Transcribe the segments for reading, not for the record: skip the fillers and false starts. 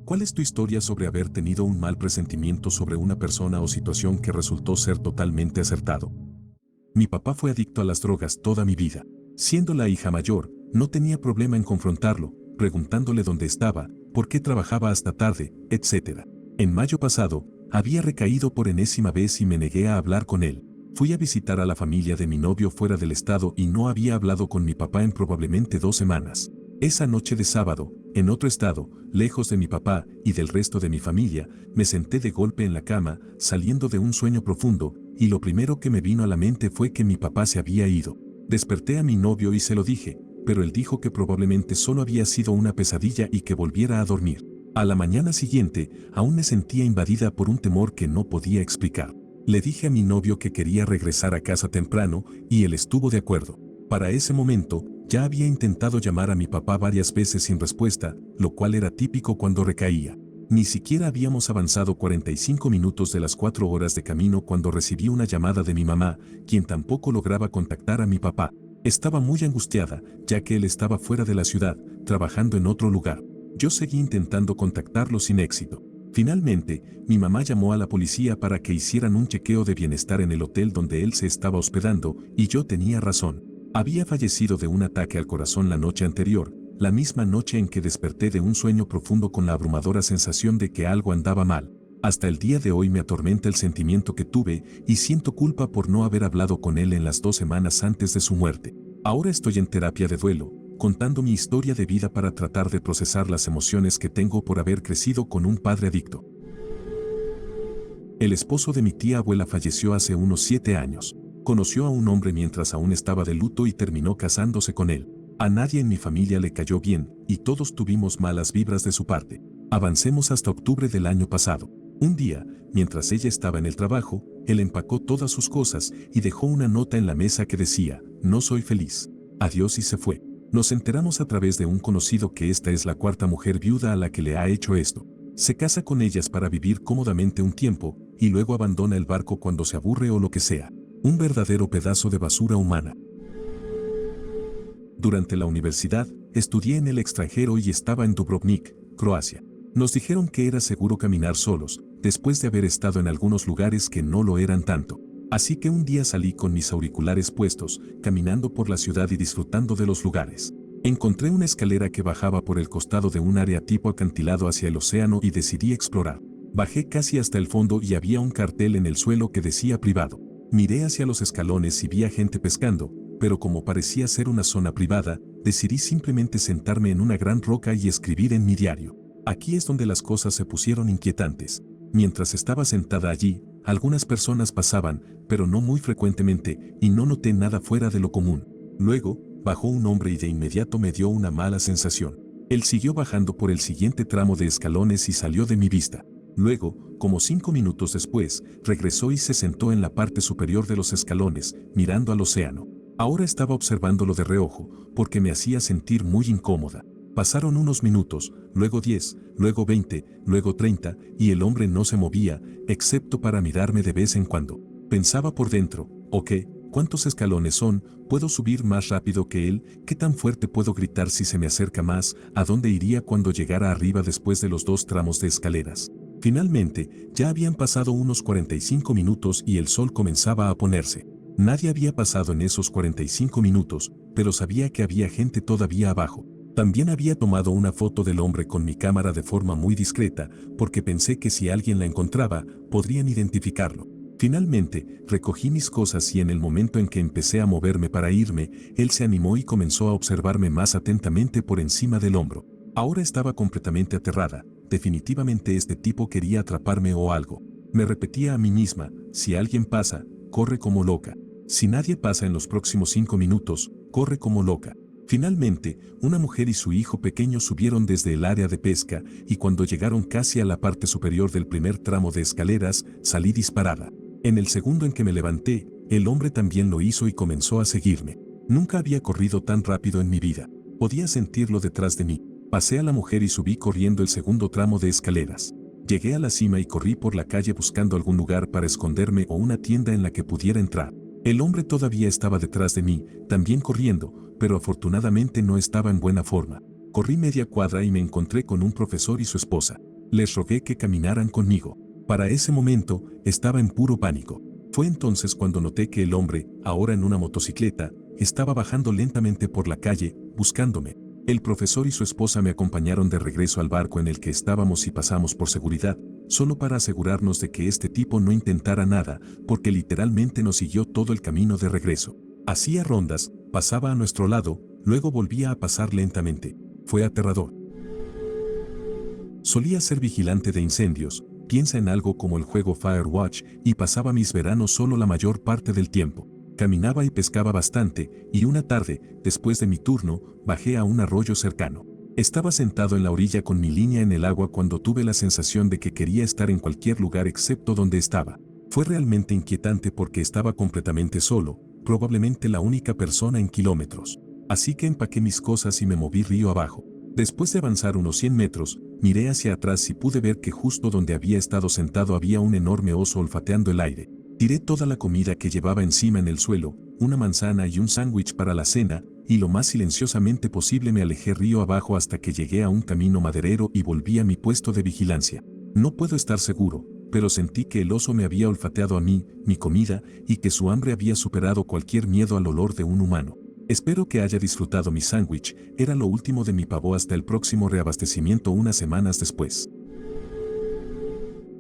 ¿Cuál es tu historia sobre haber tenido un mal presentimiento sobre una persona o situación que resultó ser totalmente acertado? Mi papá fue adicto a las drogas toda mi vida. Siendo la hija mayor, no tenía problema en confrontarlo, preguntándole dónde estaba, por qué trabajaba hasta tarde, etc. En mayo pasado, había recaído por enésima vez y me negué a hablar con él. Fui a visitar a la familia de mi novio fuera del estado y no había hablado con mi papá en probablemente 2 semanas. Esa noche de sábado, en otro estado, lejos de mi papá y del resto de mi familia, me senté de golpe en la cama, saliendo de un sueño profundo, y lo primero que me vino a la mente fue que mi papá se había ido. Desperté a mi novio y se lo dije, pero él dijo que probablemente solo había sido una pesadilla y que volviera a dormir. A la mañana siguiente, aún me sentía invadida por un temor que no podía explicar. Le dije a mi novio que quería regresar a casa temprano y él estuvo de acuerdo. Para ese momento, ya había intentado llamar a mi papá varias veces sin respuesta, lo cual era típico cuando recaía. Ni siquiera habíamos avanzado 45 minutos de las 4 horas de camino cuando recibí una llamada de mi mamá, quien tampoco lograba contactar a mi papá. Estaba muy angustiada, ya que él estaba fuera de la ciudad, trabajando en otro lugar. Yo seguí intentando contactarlo sin éxito. Finalmente, mi mamá llamó a la policía para que hicieran un chequeo de bienestar en el hotel donde él se estaba hospedando, y yo tenía razón. Había fallecido de un ataque al corazón la noche anterior, la misma noche en que desperté de un sueño profundo con la abrumadora sensación de que algo andaba mal. Hasta el día de hoy me atormenta el sentimiento que tuve y siento culpa por no haber hablado con él en las 2 semanas antes de su muerte. Ahora estoy en terapia de duelo, contando mi historia de vida para tratar de procesar las emociones que tengo por haber crecido con un padre adicto. El esposo de mi tía abuela falleció hace unos 7 años. Conoció a un hombre mientras aún estaba de luto y terminó casándose con él. A nadie en mi familia le cayó bien, y todos tuvimos malas vibras de su parte. Avancemos hasta octubre del año pasado. Un día, mientras ella estaba en el trabajo, él empacó todas sus cosas y dejó una nota en la mesa que decía: "No soy feliz. Adiós", y se fue. Nos enteramos a través de un conocido que esta es la 4ª mujer viuda a la que le ha hecho esto. Se casa con ellas para vivir cómodamente un tiempo, y luego abandona el barco cuando se aburre o lo que sea. Un verdadero pedazo de basura humana. Durante la universidad, estudié en el extranjero y estaba en Dubrovnik, Croacia. Nos dijeron que era seguro caminar solos, después de haber estado en algunos lugares que no lo eran tanto. Así que un día salí con mis auriculares puestos, caminando por la ciudad y disfrutando de los lugares. Encontré una escalera que bajaba por el costado de un área tipo acantilado hacia el océano y decidí explorar. Bajé casi hasta el fondo y había un cartel en el suelo que decía privado. Miré hacia los escalones y vi a gente pescando, pero como parecía ser una zona privada, decidí simplemente sentarme en una gran roca y escribir en mi diario. Aquí es donde las cosas se pusieron inquietantes. Mientras estaba sentada allí, algunas personas pasaban, pero no muy frecuentemente, y no noté nada fuera de lo común. Luego, bajó un hombre y de inmediato me dio una mala sensación. Él siguió bajando por el siguiente tramo de escalones y salió de mi vista. Luego, como 5 minutos después, regresó y se sentó en la parte superior de los escalones, mirando al océano. Ahora estaba observándolo de reojo, porque me hacía sentir muy incómoda. Pasaron unos minutos, luego 10, luego 20, luego 30, y el hombre no se movía, excepto para mirarme de vez en cuando. Pensaba por dentro: ok, ¿cuántos escalones son? ¿Puedo subir más rápido que él? ¿Qué tan fuerte puedo gritar si se me acerca más? ¿A dónde iría cuando llegara arriba después de los 2 tramos de escaleras? Finalmente, ya habían pasado unos 45 minutos y el sol comenzaba a ponerse. Nadie había pasado en esos 45 minutos, pero sabía que había gente todavía abajo. También había tomado una foto del hombre con mi cámara de forma muy discreta, porque pensé que si alguien la encontraba, podrían identificarlo. Finalmente, recogí mis cosas y en el momento en que empecé a moverme para irme, él se animó y comenzó a observarme más atentamente por encima del hombro. Ahora estaba completamente aterrada. Definitivamente este tipo quería atraparme o algo. Me repetía a mí misma: si alguien pasa, corre como loca. Si nadie pasa en los próximos 5 minutos, corre como loca. Finalmente, una mujer y su hijo pequeño subieron desde el área de pesca y cuando llegaron casi a la parte superior del primer tramo de escaleras, salí disparada. En el segundo en que me levanté, el hombre también lo hizo y comenzó a seguirme. Nunca había corrido tan rápido en mi vida. Podía sentirlo detrás de mí. Pasé a la mujer y subí corriendo el segundo tramo de escaleras. Llegué a la cima y corrí por la calle buscando algún lugar para esconderme o una tienda en la que pudiera entrar. El hombre todavía estaba detrás de mí, también corriendo, pero afortunadamente no estaba en buena forma. Corrí media cuadra y me encontré con un profesor y su esposa. Les rogué que caminaran conmigo. Para ese momento, estaba en puro pánico. Fue entonces cuando noté que el hombre, ahora en una motocicleta, estaba bajando lentamente por la calle, buscándome. El profesor y su esposa me acompañaron de regreso al barco en el que estábamos y pasamos por seguridad, solo para asegurarnos de que este tipo no intentara nada, porque literalmente nos siguió todo el camino de regreso. Hacía rondas, pasaba a nuestro lado, luego volvía a pasar lentamente. Fue aterrador. Solía ser vigilante de incendios, piensa en algo como el juego Firewatch, y pasaba mis veranos solo la mayor parte del tiempo. Caminaba y pescaba bastante, y una tarde, después de mi turno, bajé a un arroyo cercano. Estaba sentado en la orilla con mi línea en el agua cuando tuve la sensación de que quería estar en cualquier lugar excepto donde estaba. Fue realmente inquietante porque estaba completamente solo, probablemente la única persona en kilómetros. Así que empaqué mis cosas y me moví río abajo. Después de avanzar unos 100 metros, miré hacia atrás y pude ver que justo donde había estado sentado había un enorme oso olfateando el aire. Tiré toda la comida que llevaba encima en el suelo, una manzana y un sándwich para la cena, y lo más silenciosamente posible me alejé río abajo hasta que llegué a un camino maderero y volví a mi puesto de vigilancia. No puedo estar seguro, pero sentí que el oso me había olfateado a mí, mi comida, y que su hambre había superado cualquier miedo al olor de un humano. Espero que haya disfrutado mi sándwich, era lo último de mi pavo hasta el próximo reabastecimiento unas semanas después.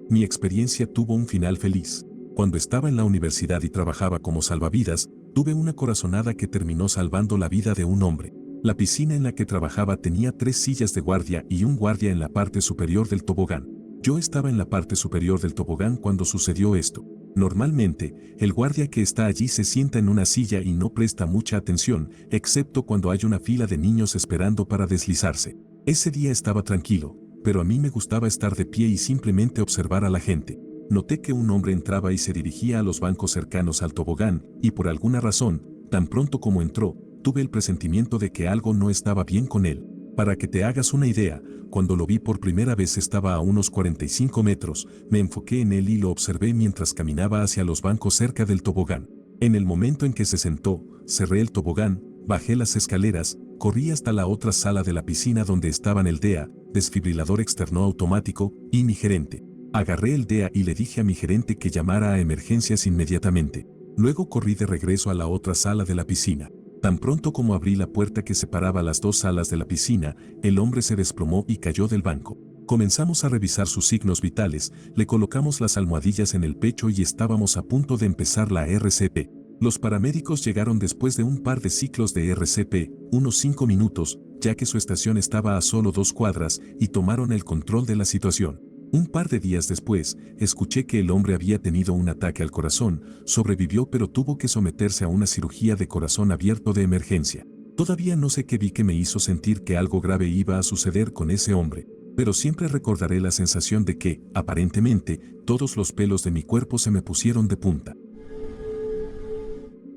Mi experiencia tuvo un final feliz. Cuando estaba en la universidad y trabajaba como salvavidas, tuve una corazonada que terminó salvando la vida de un hombre. La piscina en la que trabajaba tenía 3 sillas de guardia y un guardia en la parte superior del tobogán. Yo estaba en la parte superior del tobogán cuando sucedió esto. Normalmente, el guardia que está allí se sienta en una silla y no presta mucha atención, excepto cuando hay una fila de niños esperando para deslizarse. Ese día estaba tranquilo, pero a mí me gustaba estar de pie y simplemente observar a la gente. Noté que un hombre entraba y se dirigía a los bancos cercanos al tobogán, y por alguna razón, tan pronto como entró, tuve el presentimiento de que algo no estaba bien con él. Para que te hagas una idea, cuando lo vi por primera vez estaba a unos 45 metros, me enfoqué en él y lo observé mientras caminaba hacia los bancos cerca del tobogán. En el momento en que se sentó, cerré el tobogán, bajé las escaleras, corrí hasta la otra sala de la piscina donde estaban el DEA, desfibrilador externo automático, y mi gerente. Agarré el DEA y le dije a mi gerente que llamara a emergencias inmediatamente. Luego corrí de regreso a la otra sala de la piscina. Tan pronto como abrí la puerta que separaba las 2 salas de la piscina, el hombre se desplomó y cayó del banco. Comenzamos a revisar sus signos vitales, le colocamos las almohadillas en el pecho y estábamos a punto de empezar la RCP. Los paramédicos llegaron después de un par de ciclos de RCP, unos 5 minutos, ya que su estación estaba a solo 2 cuadras, y tomaron el control de la situación. Un par de días después, escuché que el hombre había tenido un ataque al corazón, sobrevivió pero tuvo que someterse a una cirugía de corazón abierto de emergencia. Todavía no sé qué vi que me hizo sentir que algo grave iba a suceder con ese hombre, pero siempre recordaré la sensación de que, aparentemente, todos los pelos de mi cuerpo se me pusieron de punta.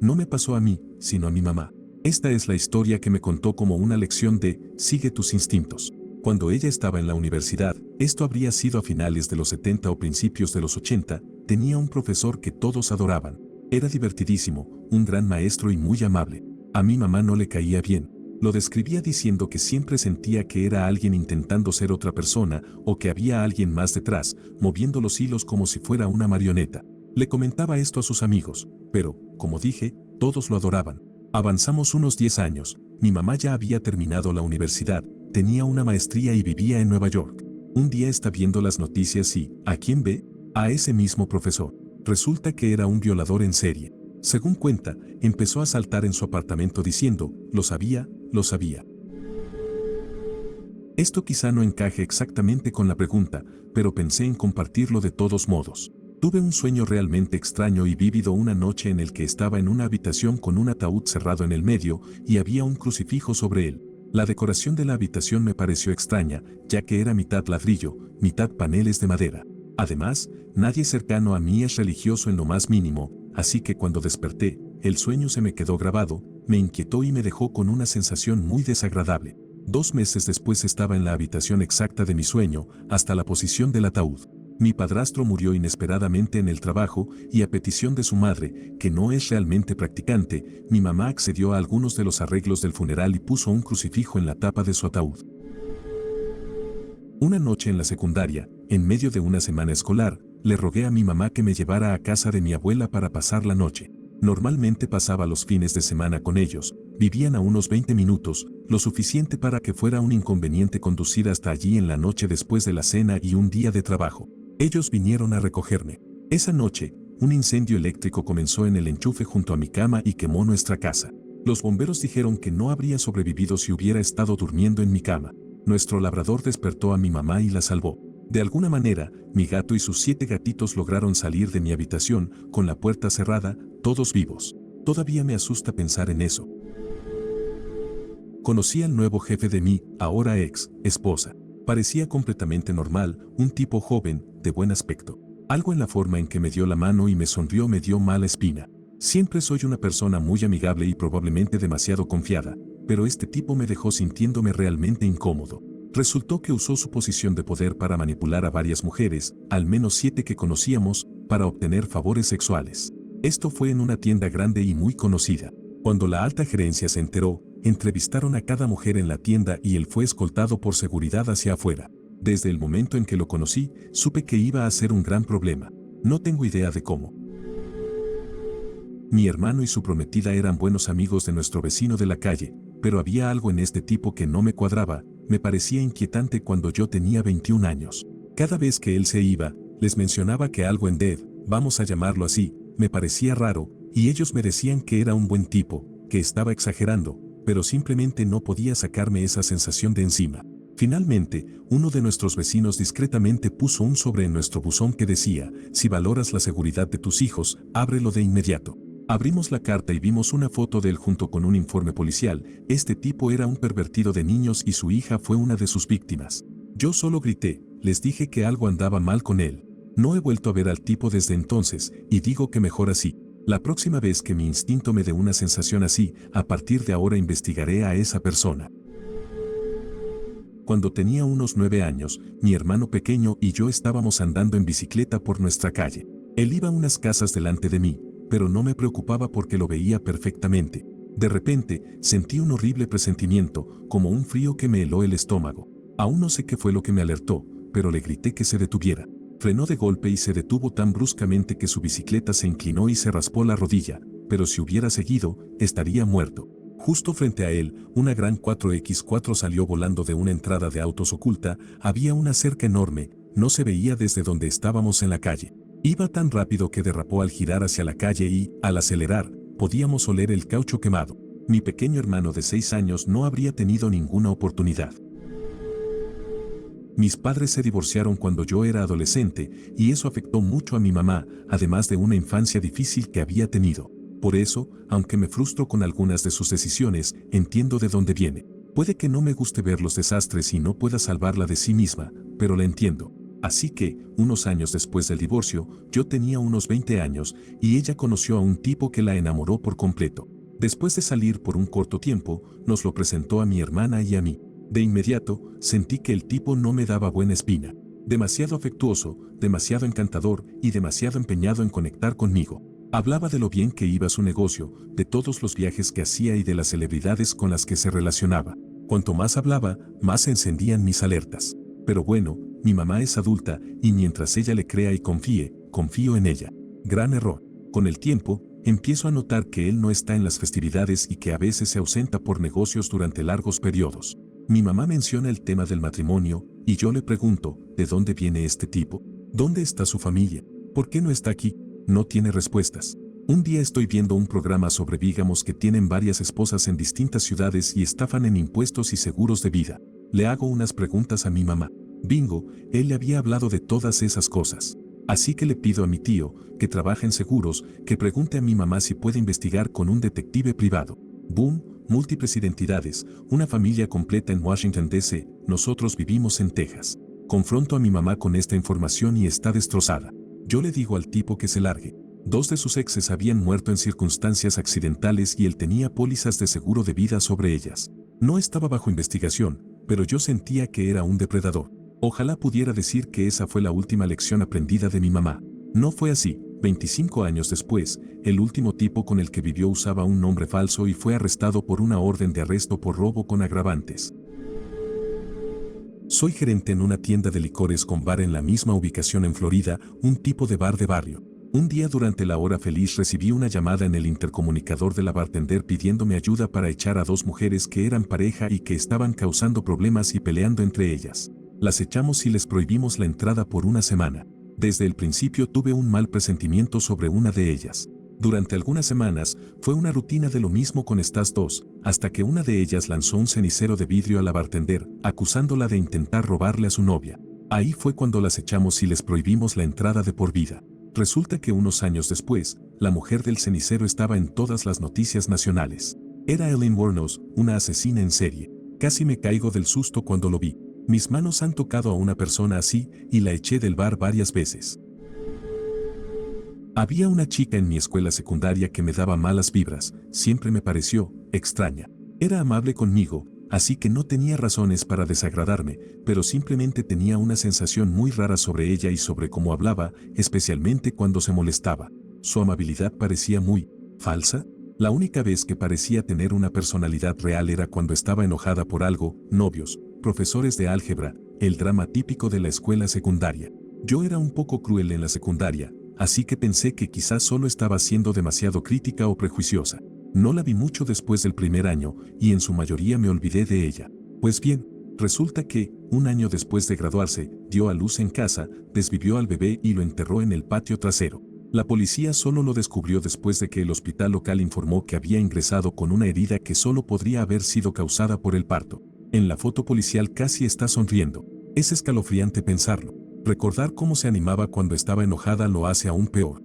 No me pasó a mí, sino a mi mamá. Esta es la historia que me contó como una lección de sigue tus instintos. Cuando ella estaba en la universidad, esto habría sido a finales de los 70 o principios de los 80, tenía un profesor que todos adoraban. Era divertidísimo, un gran maestro y muy amable. A mi mamá no le caía bien. Lo describía diciendo que siempre sentía que era alguien intentando ser otra persona o que había alguien más detrás, moviendo los hilos como si fuera una marioneta. Le comentaba esto a sus amigos, pero, como dije, todos lo adoraban. Avanzamos unos 10 años, mi mamá ya había terminado la universidad, tenía una maestría y vivía en Nueva York. Un día está viendo las noticias y, ¿a quién ve? A ese mismo profesor. Resulta que era un violador en serie. Según cuenta, empezó a saltar en su apartamento diciendo, lo sabía, lo sabía. Esto quizá no encaje exactamente con la pregunta, pero pensé en compartirlo de todos modos. Tuve un sueño realmente extraño y vívido una noche en el que estaba en una habitación con un ataúd cerrado en el medio y había un crucifijo sobre él. La decoración de la habitación me pareció extraña, ya que era mitad ladrillo, mitad paneles de madera. Además, nadie cercano a mí es religioso en lo más mínimo, así que cuando desperté, el sueño se me quedó grabado, me inquietó y me dejó con una sensación muy desagradable. 2 meses después estaba en la habitación exacta de mi sueño, hasta la posición del ataúd. Mi padrastro murió inesperadamente en el trabajo y a petición de su madre, que no es realmente practicante, mi mamá accedió a algunos de los arreglos del funeral y puso un crucifijo en la tapa de su ataúd. Una noche en la secundaria, en medio de una semana escolar, le rogué a mi mamá que me llevara a casa de mi abuela para pasar la noche. Normalmente pasaba los fines de semana con ellos, vivían a unos 20 minutos, lo suficiente para que fuera un inconveniente conducir hasta allí en la noche después de la cena y un día de trabajo. Ellos vinieron a recogerme. Esa noche, un incendio eléctrico comenzó en el enchufe junto a mi cama y quemó nuestra casa. Los bomberos dijeron que no habría sobrevivido si hubiera estado durmiendo en mi cama. Nuestro labrador despertó a mi mamá y la salvó. De alguna manera, mi gato y sus 7 gatitos lograron salir de mi habitación con la puerta cerrada, todos vivos. Todavía me asusta pensar en eso. Conocí al nuevo jefe de mi, ahora ex, esposa. Parecía completamente normal, un tipo joven, de buen aspecto. Algo en la forma en que me dio la mano y me sonrió me dio mala espina. Siempre soy una persona muy amigable y probablemente demasiado confiada, pero este tipo me dejó sintiéndome realmente incómodo. Resultó que usó su posición de poder para manipular a varias mujeres, al menos 7 que conocíamos, para obtener favores sexuales. Esto fue en una tienda grande y muy conocida. Cuando la alta gerencia se enteró, entrevistaron a cada mujer en la tienda y él fue escoltado por seguridad hacia afuera. Desde el momento en que lo conocí, supe que iba a ser un gran problema. No tengo idea de cómo. Mi hermano y su prometida eran buenos amigos de nuestro vecino de la calle, pero había algo en este tipo que no me cuadraba, me parecía inquietante cuando yo tenía 21 años. Cada vez que él se iba, les mencionaba que algo en Dev, vamos a llamarlo así, me parecía raro, y ellos me decían que era un buen tipo, que estaba exagerando, pero simplemente no podía sacarme esa sensación de encima. Finalmente, uno de nuestros vecinos discretamente puso un sobre en nuestro buzón que decía, si valoras la seguridad de tus hijos, ábrelo de inmediato. Abrimos la carta y vimos una foto de él junto con un informe policial. Este tipo era un pervertido de niños y su hija fue una de sus víctimas. Yo solo grité, les dije que algo andaba mal con él. No he vuelto a ver al tipo desde entonces, y digo que mejor así. La próxima vez que mi instinto me dé una sensación así, a partir de ahora investigaré a esa persona. Cuando tenía unos 9 años, mi hermano pequeño y yo estábamos andando en bicicleta por nuestra calle. Él iba unas casas delante de mí, pero no me preocupaba porque lo veía perfectamente. De repente, sentí un horrible presentimiento, como un frío que me heló el estómago. Aún no sé qué fue lo que me alertó, pero le grité que se detuviera. Frenó de golpe y se detuvo tan bruscamente que su bicicleta se inclinó y se raspó la rodilla, pero si hubiera seguido, estaría muerto. Justo frente a él, una gran 4X4 salió volando de una entrada de autos oculta, había una cerca enorme, no se veía desde donde estábamos en la calle. Iba tan rápido que derrapó al girar hacia la calle y, al acelerar, podíamos oler el caucho quemado. Mi pequeño hermano de 6 años no habría tenido ninguna oportunidad. Mis padres se divorciaron cuando yo era adolescente y eso afectó mucho a mi mamá, además de una infancia difícil que había tenido. Por eso, aunque me frustro con algunas de sus decisiones, entiendo de dónde viene. Puede que no me guste ver los desastres y no pueda salvarla de sí misma, pero la entiendo. Así que, unos años después del divorcio, yo tenía unos 20 años y ella conoció a un tipo que la enamoró por completo. Después de salir por un corto tiempo, nos lo presentó a mi hermana y a mí. De inmediato, sentí que el tipo no me daba buena espina. Demasiado afectuoso, demasiado encantador y demasiado empeñado en conectar conmigo. Hablaba de lo bien que iba su negocio, de todos los viajes que hacía y de las celebridades con las que se relacionaba. Cuanto más hablaba, más se encendían mis alertas. Pero bueno, mi mamá es adulta y mientras ella le crea y confíe, confío en ella. Gran error. Con el tiempo, empiezo a notar que él no está en las festividades y que a veces se ausenta por negocios durante largos periodos. Mi mamá menciona el tema del matrimonio y yo le pregunto, ¿de dónde viene este tipo? ¿Dónde está su familia? ¿Por qué no está aquí? No tiene respuestas. Un día estoy viendo un programa sobre bígamos que tienen varias esposas en distintas ciudades y estafan en impuestos y seguros de vida. Le hago unas preguntas a mi mamá. Bingo, él le había hablado de todas esas cosas. Así que le pido a mi tío, que trabaja en seguros, que pregunte a mi mamá si puede investigar con un detective privado. Boom, múltiples identidades, una familia completa en Washington, D.C., nosotros vivimos en Texas. Confronto a mi mamá con esta información y está destrozada. Yo le digo al tipo que se largue. 2 de sus exes habían muerto en circunstancias accidentales y él tenía pólizas de seguro de vida sobre ellas. No estaba bajo investigación, pero yo sentía que era un depredador. Ojalá pudiera decir que esa fue la última lección aprendida de mi mamá. No fue así. 25 años después, el último tipo con el que vivió usaba un nombre falso y fue arrestado por una orden de arresto por robo con agravantes. Soy gerente en una tienda de licores con bar en la misma ubicación en Florida, un tipo de bar de barrio. Un día durante la hora feliz recibí una llamada en el intercomunicador de la bartender pidiéndome ayuda para echar a dos mujeres que eran pareja y que estaban causando problemas y peleando entre ellas. Las echamos y les prohibimos la entrada por una semana. Desde el principio tuve un mal presentimiento sobre una de ellas. Durante algunas semanas, fue una rutina de lo mismo con estas dos, hasta que una de ellas lanzó un cenicero de vidrio a la bartender, acusándola de intentar robarle a su novia. Ahí fue cuando las echamos y les prohibimos la entrada de por vida. Resulta que unos años después, la mujer del cenicero estaba en todas las noticias nacionales. Era Ellen Wuornos, una asesina en serie. Casi me caigo del susto cuando lo vi. Mis manos han tocado a una persona así y la eché del bar varias veces. Había una chica en mi escuela secundaria que me daba malas vibras, siempre me pareció extraña. Era amable conmigo, así que no tenía razones para desagradarme, pero simplemente tenía una sensación muy rara sobre ella y sobre cómo hablaba, especialmente cuando se molestaba. Su amabilidad parecía muy falsa. La única vez que parecía tener una personalidad real era cuando estaba enojada por algo, novios, profesores de álgebra, el drama típico de la escuela secundaria. Yo era un poco cruel en la secundaria, así que pensé que quizás solo estaba siendo demasiado crítica o prejuiciosa. No la vi mucho después del primer año y en su mayoría me olvidé de ella. Pues bien, resulta que, un año después de graduarse, dio a luz en casa, desvivió al bebé y lo enterró en el patio trasero. La policía solo lo descubrió después de que el hospital local informó que había ingresado con una herida que solo podría haber sido causada por el parto. En la foto policial casi está sonriendo. Es escalofriante pensarlo. Recordar cómo se animaba cuando estaba enojada lo hace aún peor.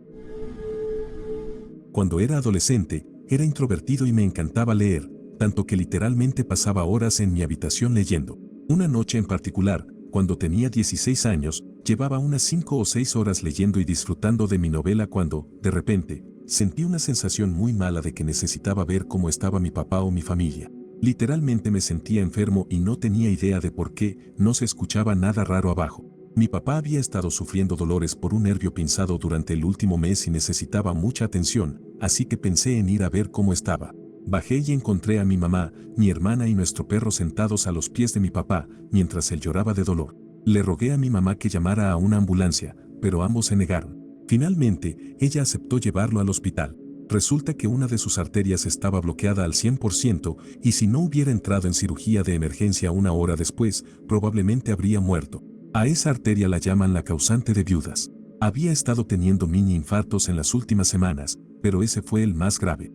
Cuando era adolescente, era introvertido y me encantaba leer, tanto que literalmente pasaba horas en mi habitación leyendo. Una noche en particular, cuando tenía 16 años, llevaba unas 5 o 6 horas leyendo y disfrutando de mi novela cuando, de repente, sentí una sensación muy mala de que necesitaba ver cómo estaba mi papá o mi familia. Literalmente me sentía enfermo y no tenía idea de por qué, no se escuchaba nada raro abajo. Mi papá había estado sufriendo dolores por un nervio pinzado durante el último mes y necesitaba mucha atención, así que pensé en ir a ver cómo estaba. Bajé y encontré a mi mamá, mi hermana y nuestro perro sentados a los pies de mi papá, mientras él lloraba de dolor. Le rogué a mi mamá que llamara a una ambulancia, pero ambos se negaron. Finalmente, ella aceptó llevarlo al hospital. Resulta que una de sus arterias estaba bloqueada al 100% y si no hubiera entrado en cirugía de emergencia una hora después, probablemente habría muerto. A esa arteria la llaman la causante de viudas. Había estado teniendo mini infartos en las últimas semanas, pero ese fue el más grave.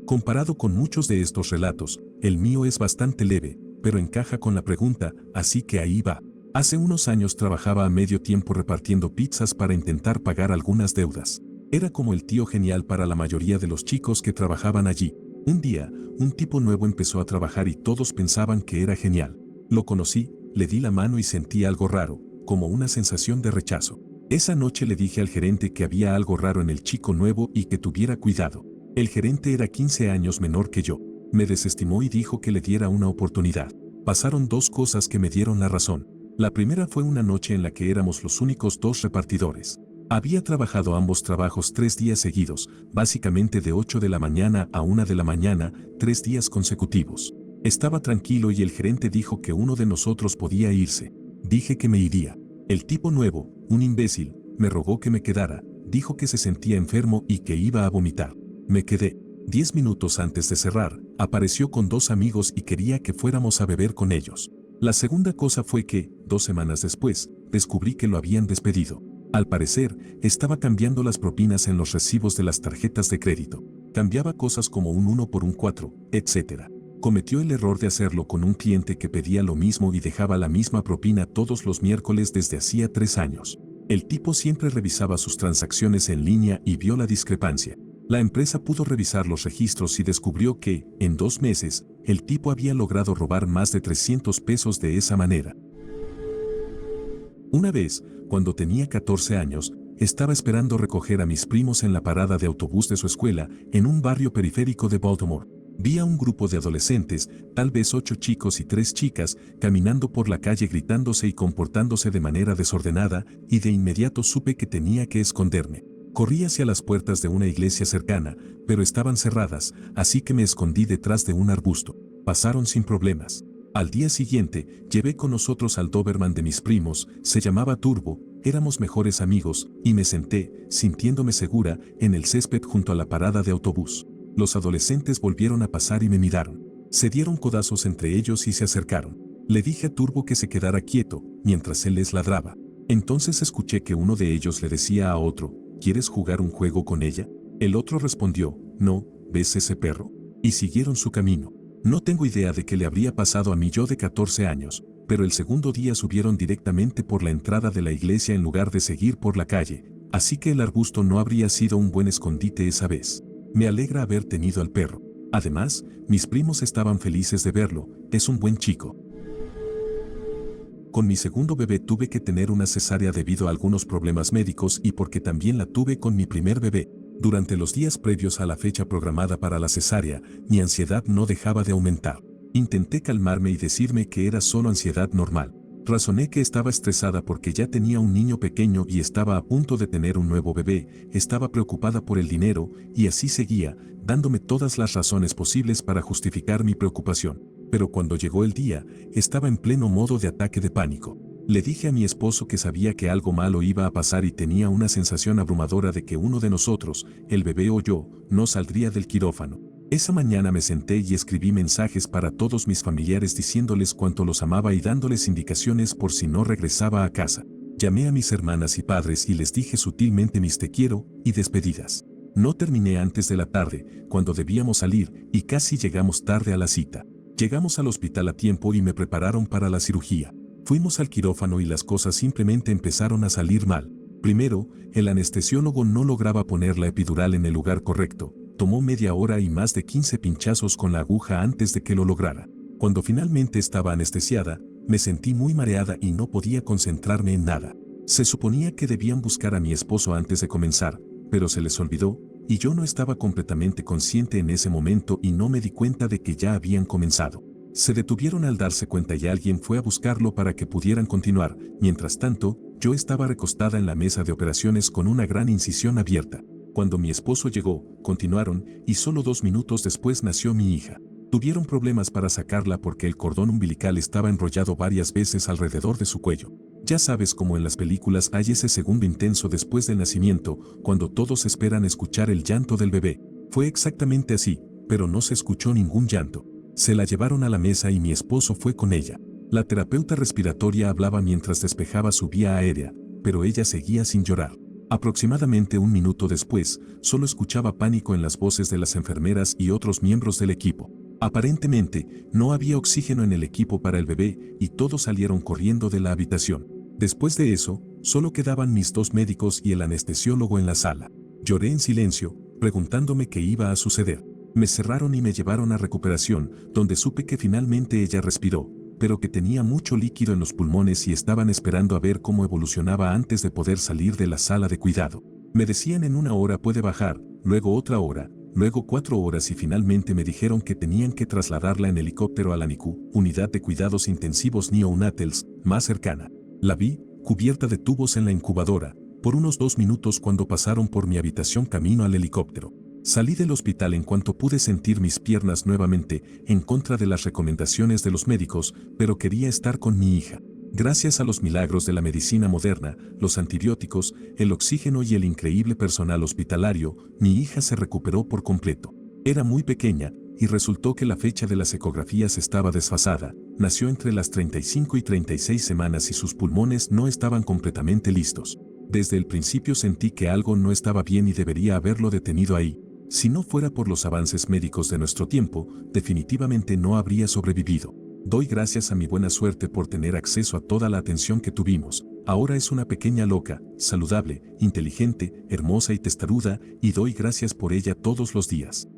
Comparado con muchos de estos relatos, el mío es bastante leve, pero encaja con la pregunta, así que ahí va. Hace unos años trabajaba a medio tiempo repartiendo pizzas para intentar pagar algunas deudas. Era como el tío genial para la mayoría de los chicos que trabajaban allí. Un día, un tipo nuevo empezó a trabajar y todos pensaban que era genial. Lo conocí, le di la mano y sentí algo raro, como una sensación de rechazo. Esa noche le dije al gerente que había algo raro en el chico nuevo y que tuviera cuidado. El gerente era 15 años menor que yo. Me desestimó y dijo que le diera una oportunidad. Pasaron dos cosas que me dieron la razón. La primera fue una noche en la que éramos los únicos dos repartidores. Había trabajado ambos trabajos 3 días seguidos, básicamente de 8 de la mañana a 1 de la mañana, 3 días consecutivos. Estaba tranquilo y el gerente dijo que uno de nosotros podía irse. Dije que me iría. El tipo nuevo, un imbécil, me rogó que me quedara, dijo que se sentía enfermo y que iba a vomitar. Me quedé. 10 minutos antes de cerrar, apareció con 2 amigos y quería que fuéramos a beber con ellos. La segunda cosa fue que, 2 semanas después, descubrí que lo habían despedido. Al parecer, estaba cambiando las propinas en los recibos de las tarjetas de crédito. Cambiaba cosas como un 1 por un 4, etc. Cometió el error de hacerlo con un cliente que pedía lo mismo y dejaba la misma propina todos los miércoles desde hacía 3 años. El tipo siempre revisaba sus transacciones en línea y vio la discrepancia. La empresa pudo revisar los registros y descubrió que, en 2 meses, el tipo había logrado robar más de 300 pesos de esa manera. Una vez, cuando tenía 14 años, estaba esperando recoger a mis primos en la parada de autobús de su escuela, en un barrio periférico de Baltimore. Vi a un grupo de adolescentes, tal vez 8 chicos y 3 chicas, caminando por la calle gritándose y comportándose de manera desordenada, y de inmediato supe que tenía que esconderme. Corrí hacia las puertas de una iglesia cercana, pero estaban cerradas, así que me escondí detrás de un arbusto. Pasaron sin problemas. Al día siguiente, llevé con nosotros al Doberman de mis primos, se llamaba Turbo, éramos mejores amigos, y me senté, sintiéndome segura, en el césped junto a la parada de autobús. Los adolescentes volvieron a pasar y me miraron. Se dieron codazos entre ellos y se acercaron. Le dije a Turbo que se quedara quieto, mientras él les ladraba. Entonces escuché que uno de ellos le decía a otro, ¿quieres jugar un juego con ella? El otro respondió, no, ¿ves ese perro? Y siguieron su camino. No tengo idea de qué le habría pasado a mi yo de 14 años, pero el segundo día subieron directamente por la entrada de la iglesia en lugar de seguir por la calle, así que el arbusto no habría sido un buen escondite esa vez. Me alegra haber tenido al perro. Además, mis primos estaban felices de verlo, es un buen chico. Con mi segundo bebé tuve que tener una cesárea debido a algunos problemas médicos y porque también la tuve con mi primer bebé. Durante los días previos a la fecha programada para la cesárea, mi ansiedad no dejaba de aumentar. Intenté calmarme y decirme que era solo ansiedad normal. Razoné que estaba estresada porque ya tenía un niño pequeño y estaba a punto de tener un nuevo bebé, estaba preocupada por el dinero, y así seguía, dándome todas las razones posibles para justificar mi preocupación. Pero cuando llegó el día, estaba en pleno modo de ataque de pánico. Le dije a mi esposo que sabía que algo malo iba a pasar y tenía una sensación abrumadora de que uno de nosotros, el bebé o yo, no saldría del quirófano. Esa mañana me senté y escribí mensajes para todos mis familiares diciéndoles cuánto los amaba y dándoles indicaciones por si no regresaba a casa. Llamé a mis hermanas y padres y les dije sutilmente mis te quiero y despedidas. No terminé antes de la tarde, cuando debíamos salir, y casi llegamos tarde a la cita. Llegamos al hospital a tiempo y me prepararon para la cirugía. Fuimos al quirófano y las cosas simplemente empezaron a salir mal. Primero, el anestesiólogo no lograba poner la epidural en el lugar correcto. Tomó media hora y más de 15 pinchazos con la aguja antes de que lo lograra. Cuando finalmente estaba anestesiada, me sentí muy mareada y no podía concentrarme en nada. Se suponía que debían buscar a mi esposo antes de comenzar, pero se les olvidó, y yo no estaba completamente consciente en ese momento y no me di cuenta de que ya habían comenzado. Se detuvieron al darse cuenta y alguien fue a buscarlo para que pudieran continuar. Mientras tanto, yo estaba recostada en la mesa de operaciones con una gran incisión abierta. Cuando mi esposo llegó, continuaron, y solo 2 minutos después nació mi hija. Tuvieron problemas para sacarla porque el cordón umbilical estaba enrollado varias veces alrededor de su cuello. Ya sabes cómo en las películas hay ese segundo intenso después del nacimiento, cuando todos esperan escuchar el llanto del bebé. Fue exactamente así, pero no se escuchó ningún llanto. Se la llevaron a la mesa y mi esposo fue con ella. La terapeuta respiratoria hablaba mientras despejaba su vía aérea, pero ella seguía sin llorar. Aproximadamente 1 minuto después, solo escuchaba pánico en las voces de las enfermeras y otros miembros del equipo. Aparentemente, no había oxígeno en el equipo para el bebé y todos salieron corriendo de la habitación. Después de eso, solo quedaban mis 2 médicos y el anestesiólogo en la sala. Lloré en silencio, preguntándome qué iba a suceder. Me cerraron y me llevaron a recuperación, donde supe que finalmente ella respiró, pero que tenía mucho líquido en los pulmones y estaban esperando a ver cómo evolucionaba antes de poder salir de la sala de cuidado. Me decían en 1 hora puede bajar, luego otra hora, luego 4 horas y finalmente me dijeron que tenían que trasladarla en helicóptero a la NICU, Unidad de Cuidados Intensivos Neonatals, más cercana. La vi, cubierta de tubos en la incubadora, por unos 2 minutos cuando pasaron por mi habitación camino al helicóptero. Salí del hospital en cuanto pude sentir mis piernas nuevamente, en contra de las recomendaciones de los médicos, pero quería estar con mi hija. Gracias a los milagros de la medicina moderna, los antibióticos, el oxígeno y el increíble personal hospitalario, mi hija se recuperó por completo. Era muy pequeña, y resultó que la fecha de las ecografías estaba desfasada. Nació entre las 35 y 36 semanas y sus pulmones no estaban completamente listos. Desde el principio sentí que algo no estaba bien y debería haberlo detenido ahí. Si no fuera por los avances médicos de nuestro tiempo, definitivamente no habría sobrevivido. Doy gracias a mi buena suerte por tener acceso a toda la atención que tuvimos. Ahora es una pequeña loca, saludable, inteligente, hermosa y testaruda, y doy gracias por ella todos los días.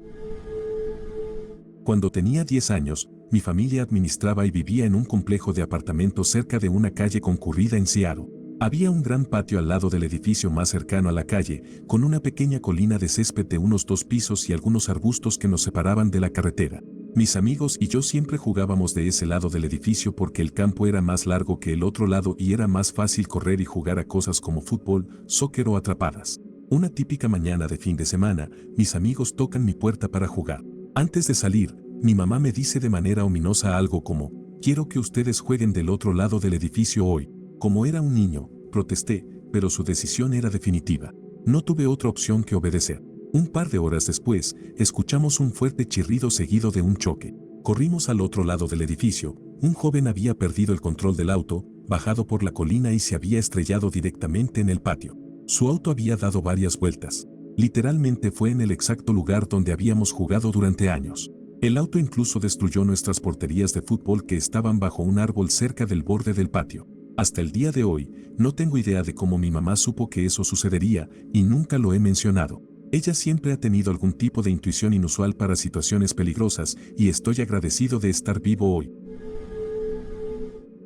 Cuando tenía 10 años, mi familia administraba y vivía en un complejo de apartamentos cerca de una calle concurrida en Seattle. Había un gran patio al lado del edificio más cercano a la calle, con una pequeña colina de césped de unos 2 pisos y algunos arbustos que nos separaban de la carretera. Mis amigos y yo siempre jugábamos de ese lado del edificio porque el campo era más largo que el otro lado y era más fácil correr y jugar a cosas como fútbol, soccer o atrapadas. Una típica mañana de fin de semana, mis amigos tocan mi puerta para jugar. Antes de salir, mi mamá me dice de manera ominosa algo como, Quiero que ustedes jueguen del otro lado del edificio hoy. Como era un niño, protesté, pero su decisión era definitiva. No tuve otra opción que obedecer. Un par de horas después, escuchamos un fuerte chirrido seguido de un choque. Corrimos al otro lado del edificio. Un joven había perdido el control del auto, bajado por la colina y se había estrellado directamente en el patio. Su auto había dado varias vueltas. Literalmente fue en el exacto lugar donde habíamos jugado durante años. El auto incluso destruyó nuestras porterías de fútbol que estaban bajo un árbol cerca del borde del patio. Hasta el día de hoy, no tengo idea de cómo mi mamá supo que eso sucedería y nunca lo he mencionado. Ella siempre ha tenido algún tipo de intuición inusual para situaciones peligrosas y estoy agradecido de estar vivo hoy.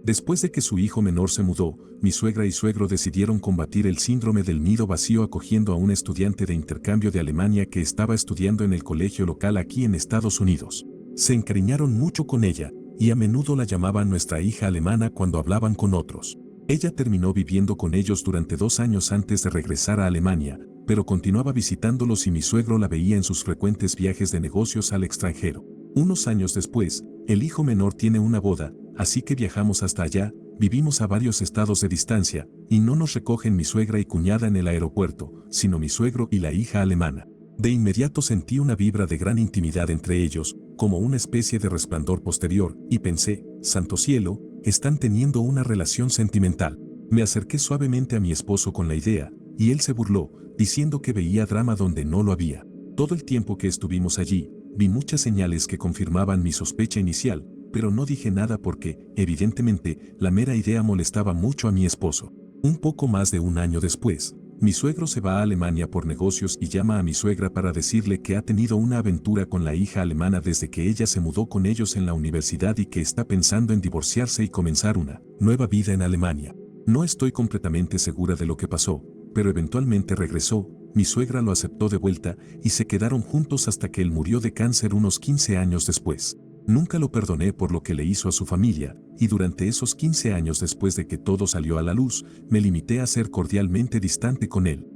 Después de que su hijo menor se mudó, mi suegra y suegro decidieron combatir el síndrome del nido vacío acogiendo a un estudiante de intercambio de Alemania que estaba estudiando en el colegio local aquí en Estados Unidos. Se encariñaron mucho con ella, y a menudo la llamaban nuestra hija alemana cuando hablaban con otros. Ella terminó viviendo con ellos durante 2 años antes de regresar a Alemania, pero continuaba visitándolos y mi suegro la veía en sus frecuentes viajes de negocios al extranjero. Unos años después, el hijo menor tiene una boda, así que viajamos hasta allá, vivimos a varios estados de distancia, y no nos recogen mi suegra y cuñada en el aeropuerto, sino mi suegro y la hija alemana. De inmediato sentí una vibra de gran intimidad entre ellos, como una especie de resplandor posterior, y pensé, santo cielo, están teniendo una relación sentimental. Me acerqué suavemente a mi esposo con la idea, y él se burló, diciendo que veía drama donde no lo había. Todo el tiempo que estuvimos allí, vi muchas señales que confirmaban mi sospecha inicial, pero no dije nada porque, evidentemente, la mera idea molestaba mucho a mi esposo. Un poco más de un año después, mi suegro se va a Alemania por negocios y llama a mi suegra para decirle que ha tenido una aventura con la hija alemana desde que ella se mudó con ellos en la universidad y que está pensando en divorciarse y comenzar una nueva vida en Alemania. No estoy completamente segura de lo que pasó, pero eventualmente regresó, mi suegra lo aceptó de vuelta y se quedaron juntos hasta que él murió de cáncer unos 15 años después. Nunca lo perdoné por lo que le hizo a su familia, y durante esos 15 años después de que todo salió a la luz, me limité a ser cordialmente distante con él.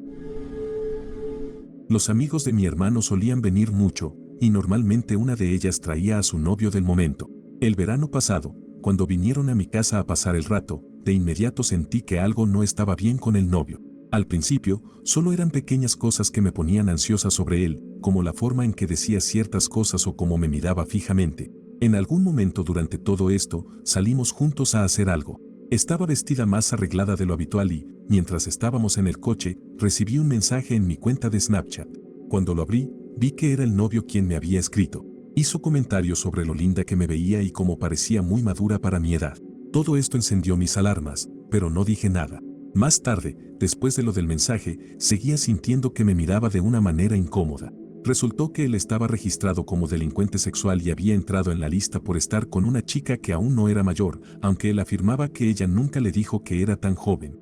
Los amigos de mi hermano solían venir mucho, y normalmente una de ellas traía a su novio del momento. El verano pasado, cuando vinieron a mi casa a pasar el rato, de inmediato sentí que algo no estaba bien con el novio. Al principio, solo eran pequeñas cosas que me ponían ansiosa sobre él, como la forma en que decía ciertas cosas o cómo me miraba fijamente. En algún momento durante todo esto, salimos juntos a hacer algo. Estaba vestida más arreglada de lo habitual y, mientras estábamos en el coche, recibí un mensaje en mi cuenta de Snapchat. Cuando lo abrí, vi que era el novio quien me había escrito. Hizo comentarios sobre lo linda que me veía y cómo parecía muy madura para mi edad. Todo esto encendió mis alarmas, pero no dije nada. Más tarde, después de lo del mensaje, seguía sintiendo que me miraba de una manera incómoda. Resultó que él estaba registrado como delincuente sexual y había entrado en la lista por estar con una chica que aún no era mayor, aunque él afirmaba que ella nunca le dijo que era tan joven.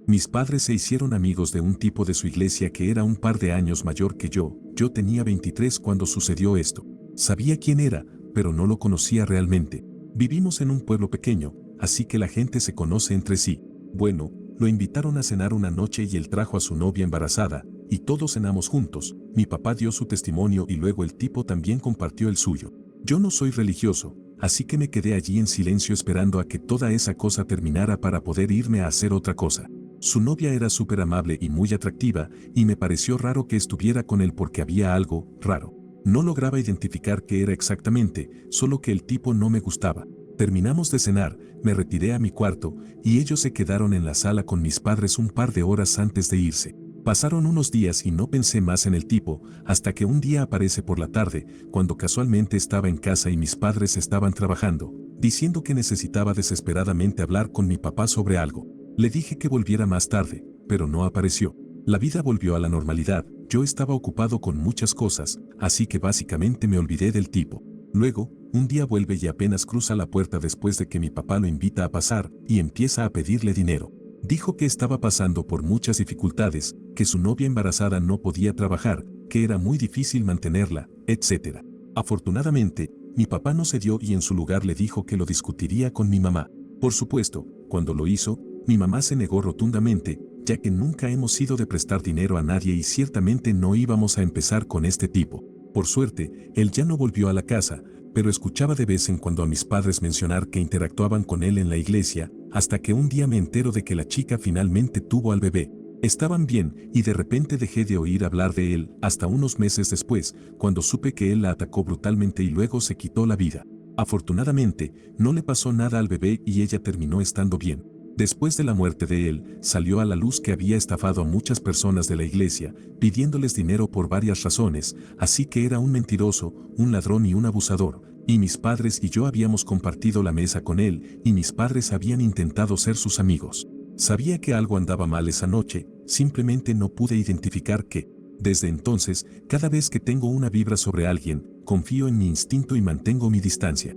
Mis padres se hicieron amigos de un tipo de su iglesia que era un par de años mayor que yo tenía 23 cuando sucedió esto. Sabía quién era, pero no lo conocía realmente. Vivimos en un pueblo pequeño, así que la gente se conoce entre sí. Bueno, lo invitaron a cenar una noche y él trajo a su novia embarazada, y todos cenamos juntos. Mi papá dio su testimonio y luego el tipo también compartió el suyo. Yo no soy religioso, así que me quedé allí en silencio esperando a que toda esa cosa terminara para poder irme a hacer otra cosa. Su novia era súper amable y muy atractiva, y me pareció raro que estuviera con él porque había algo raro. No lograba identificar qué era exactamente, solo que el tipo no me gustaba. Terminamos de cenar, me retiré a mi cuarto, y ellos se quedaron en la sala con mis padres un par de horas antes de irse. Pasaron unos días y no pensé más en el tipo, hasta que un día aparece por la tarde, cuando casualmente estaba en casa y mis padres estaban trabajando, diciendo que necesitaba desesperadamente hablar con mi papá sobre algo. Le dije que volviera más tarde, pero no apareció. La vida volvió a la normalidad, yo estaba ocupado con muchas cosas, así que básicamente me olvidé del tipo. Luego, un día vuelve y apenas cruza la puerta después de que mi papá lo invita a pasar, y empieza a pedirle dinero. Dijo que estaba pasando por muchas dificultades, que su novia embarazada no podía trabajar, que era muy difícil mantenerla, etc. Afortunadamente, mi papá no cedió y en su lugar le dijo que lo discutiría con mi mamá. Por supuesto, cuando lo hizo, mi mamá se negó rotundamente, ya que nunca hemos sido de prestar dinero a nadie y ciertamente no íbamos a empezar con este tipo. Por suerte, él ya no volvió a la casa, pero escuchaba de vez en cuando a mis padres mencionar que interactuaban con él en la iglesia, hasta que un día me entero de que la chica finalmente tuvo al bebé. Estaban bien y de repente dejé de oír hablar de él hasta unos meses después, cuando supe que él la atacó brutalmente y luego se quitó la vida. Afortunadamente, no le pasó nada al bebé y ella terminó estando bien. Después de la muerte de él, salió a la luz que había estafado a muchas personas de la iglesia, pidiéndoles dinero por varias razones, así que era un mentiroso, un ladrón y un abusador, y mis padres y yo habíamos compartido la mesa con él, y mis padres habían intentado ser sus amigos. Sabía que algo andaba mal esa noche, simplemente no pude identificar qué. Desde entonces, cada vez que tengo una vibra sobre alguien, confío en mi instinto y mantengo mi distancia.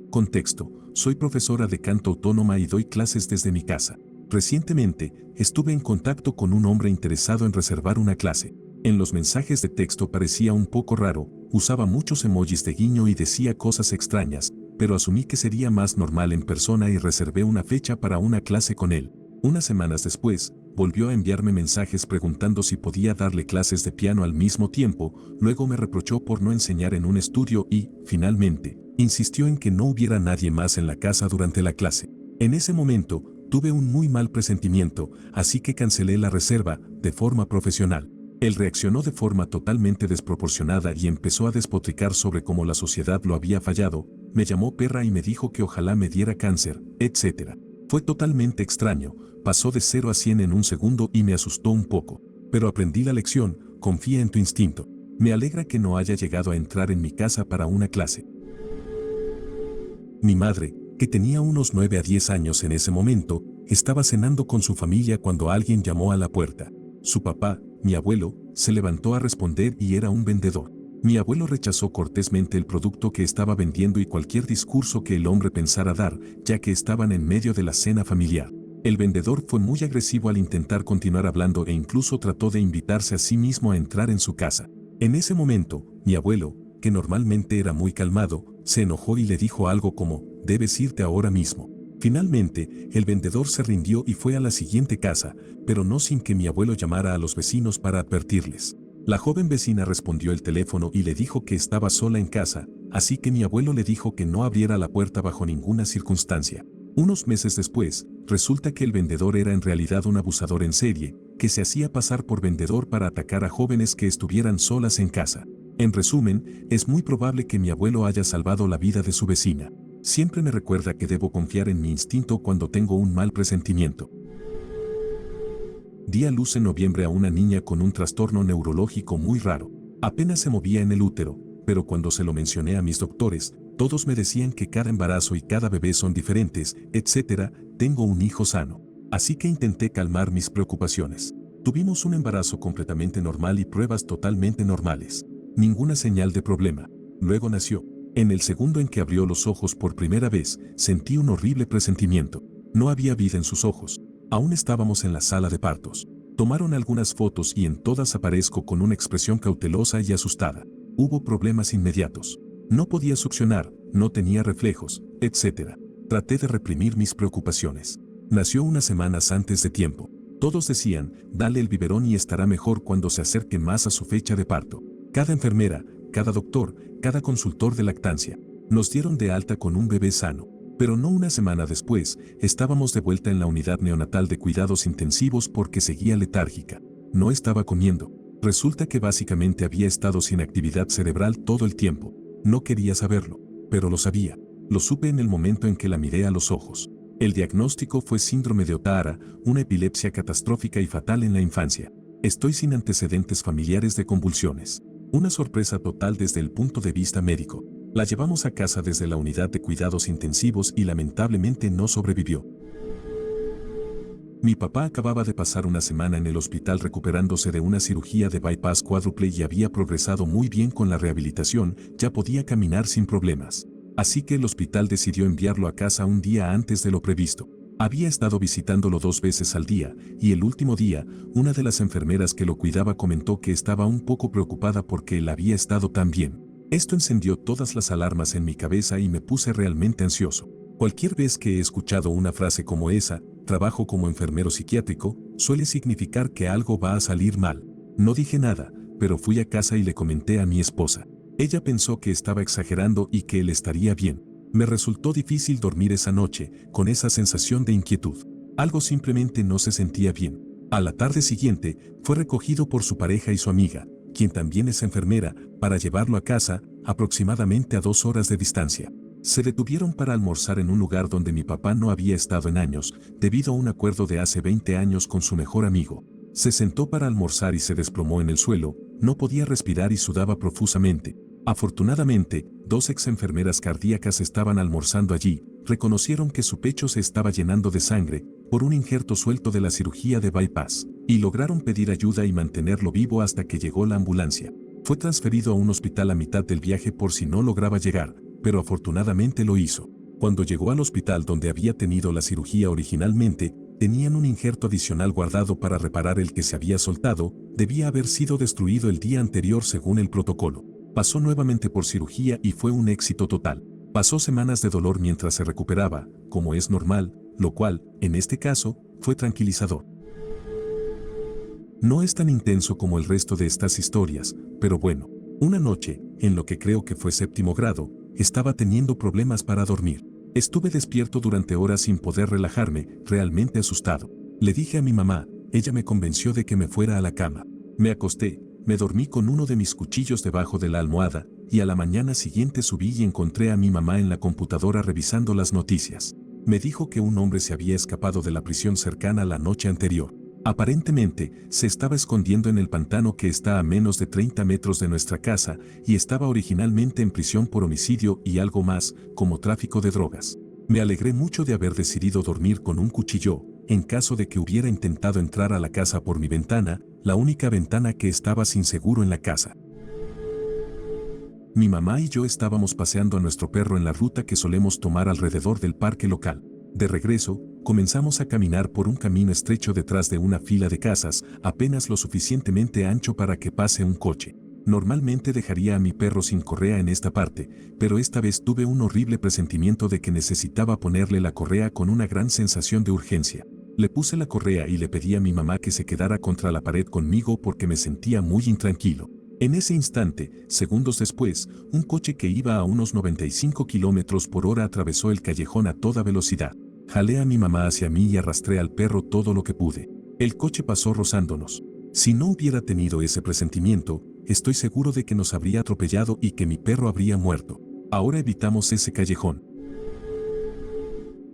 Contexto: soy profesora de canto autónoma y doy clases desde mi casa. Recientemente, estuve en contacto con un hombre interesado en reservar una clase. En los mensajes de texto parecía un poco raro, usaba muchos emojis de guiño y decía cosas extrañas, pero asumí que sería más normal en persona y reservé una fecha para una clase con él. Unas semanas después, volvió a enviarme mensajes preguntando si podía darle clases de piano al mismo tiempo, luego me reprochó por no enseñar en un estudio y, finalmente, insistió en que no hubiera nadie más en la casa durante la clase. En ese momento, tuve un muy mal presentimiento, así que cancelé la reserva, de forma profesional. Él reaccionó de forma totalmente desproporcionada y empezó a despotricar sobre cómo la sociedad lo había fallado, me llamó perra y me dijo que ojalá me diera cáncer, etc. Fue totalmente extraño, pasó de 0 a 100 en un segundo y me asustó un poco. Pero aprendí la lección, confía en tu instinto. Me alegra que no haya llegado a entrar en mi casa para una clase. Mi madre, que tenía unos 9 a 10 años en ese momento, estaba cenando con su familia cuando alguien llamó a la puerta. Su papá, mi abuelo, se levantó a responder y era un vendedor. Mi abuelo rechazó cortésmente el producto que estaba vendiendo y cualquier discurso que el hombre pensara dar, ya que estaban en medio de la cena familiar. El vendedor fue muy agresivo al intentar continuar hablando e incluso trató de invitarse a sí mismo a entrar en su casa. En ese momento, mi abuelo, que normalmente era muy calmado, se enojó y le dijo algo como, «Debes irte ahora mismo». Finalmente, el vendedor se rindió y fue a la siguiente casa, pero no sin que mi abuelo llamara a los vecinos para advertirles. La joven vecina respondió el teléfono y le dijo que estaba sola en casa, así que mi abuelo le dijo que no abriera la puerta bajo ninguna circunstancia. Unos meses después, resulta que el vendedor era en realidad un abusador en serie, que se hacía pasar por vendedor para atacar a jóvenes que estuvieran solas en casa. En resumen, es muy probable que mi abuelo haya salvado la vida de su vecina. Siempre me recuerda que debo confiar en mi instinto cuando tengo un mal presentimiento. Di a luz en noviembre a una niña con un trastorno neurológico muy raro. Apenas se movía en el útero, pero cuando se lo mencioné a mis doctores, todos me decían que cada embarazo y cada bebé son diferentes, etc. Tengo un hijo sano. Así que intenté calmar mis preocupaciones. Tuvimos un embarazo completamente normal y pruebas totalmente normales. Ninguna señal de problema. Luego nació. En el segundo en que abrió los ojos por primera vez, sentí un horrible presentimiento. No había vida en sus ojos. Aún estábamos en la sala de partos. Tomaron algunas fotos y en todas aparezco con una expresión cautelosa y asustada. Hubo problemas inmediatos. No podía succionar, no tenía reflejos, etc. Traté de reprimir mis preocupaciones. Nació unas semanas antes de tiempo. Todos decían, dale el biberón y estará mejor cuando se acerque más a su fecha de parto. Cada enfermera, cada doctor, cada consultor de lactancia. Nos dieron de alta con un bebé sano. Pero no una semana después, estábamos de vuelta en la unidad neonatal de cuidados intensivos porque seguía letárgica. No estaba comiendo. Resulta que básicamente había estado sin actividad cerebral todo el tiempo. No quería saberlo, pero lo sabía. Lo supe en el momento en que la miré a los ojos. El diagnóstico fue síndrome de Ohtahara, una epilepsia catastrófica y fatal en la infancia. Estoy sin antecedentes familiares de convulsiones. Una sorpresa total desde el punto de vista médico. La llevamos a casa desde la unidad de cuidados intensivos y lamentablemente no sobrevivió. Mi papá acababa de pasar una semana en el hospital recuperándose de una cirugía de bypass cuádruple y había progresado muy bien con la rehabilitación, ya podía caminar sin problemas. Así que el hospital decidió enviarlo a casa un día antes de lo previsto. Había estado visitándolo 2 veces al día, y el último día, una de las enfermeras que lo cuidaba comentó que estaba un poco preocupada porque él había estado tan bien. Esto encendió todas las alarmas en mi cabeza y me puse realmente ansioso. Cualquier vez que he escuchado una frase como esa, trabajo como enfermero psiquiátrico, suele significar que algo va a salir mal. No dije nada, pero fui a casa y le comenté a mi esposa. Ella pensó que estaba exagerando y que él estaría bien. Me resultó difícil dormir esa noche, con esa sensación de inquietud. Algo simplemente no se sentía bien. A la tarde siguiente, fue recogido por su pareja y su amiga, quien también es enfermera, para llevarlo a casa, aproximadamente a 2 horas de distancia. Se detuvieron para almorzar en un lugar donde mi papá no había estado en años, debido a un acuerdo de hace 20 años con su mejor amigo. Se sentó para almorzar y se desplomó en el suelo, no podía respirar y sudaba profusamente. Afortunadamente, 2 ex enfermeras cardíacas estaban almorzando allí, reconocieron que su pecho se estaba llenando de sangre por un injerto suelto de la cirugía de bypass, y lograron pedir ayuda y mantenerlo vivo hasta que llegó la ambulancia. Fue transferido a un hospital a mitad del viaje por si no lograba llegar, pero afortunadamente lo hizo. Cuando llegó al hospital donde había tenido la cirugía originalmente, tenían un injerto adicional guardado para reparar el que se había soltado, debía haber sido destruido el día anterior según el protocolo. Pasó nuevamente por cirugía y fue un éxito total. Pasó semanas de dolor mientras se recuperaba, como es normal, lo cual, en este caso, fue tranquilizador. No es tan intenso como el resto de estas historias, pero bueno, una noche, en lo que creo que fue 7º grado, estaba teniendo problemas para dormir. Estuve despierto durante horas sin poder relajarme, realmente asustado. Le dije a mi mamá, ella me convenció de que me fuera a la cama. Me acosté, me dormí con uno de mis cuchillos debajo de la almohada, y a la mañana siguiente subí y encontré a mi mamá en la computadora revisando las noticias. Me dijo que un hombre se había escapado de la prisión cercana la noche anterior. Aparentemente, se estaba escondiendo en el pantano que está a menos de 30 metros de nuestra casa y estaba originalmente en prisión por homicidio y algo más, como tráfico de drogas. Me alegré mucho de haber decidido dormir con un cuchillo, en caso de que hubiera intentado entrar a la casa por mi ventana, la única ventana que estaba sin seguro en la casa. Mi mamá y yo estábamos paseando a nuestro perro en la ruta que solemos tomar alrededor del parque local. De regreso, comenzamos a caminar por un camino estrecho detrás de una fila de casas, apenas lo suficientemente ancho para que pase un coche. Normalmente dejaría a mi perro sin correa en esta parte, pero esta vez tuve un horrible presentimiento de que necesitaba ponerle la correa con una gran sensación de urgencia. Le puse la correa y le pedí a mi mamá que se quedara contra la pared conmigo porque me sentía muy intranquilo. En ese instante, segundos después, un coche que iba a unos 95 kilómetros por hora atravesó el callejón a toda velocidad. Jalé a mi mamá hacia mí y arrastré al perro todo lo que pude. El coche pasó rozándonos. Si no hubiera tenido ese presentimiento, estoy seguro de que nos habría atropellado y que mi perro habría muerto. Ahora evitamos ese callejón.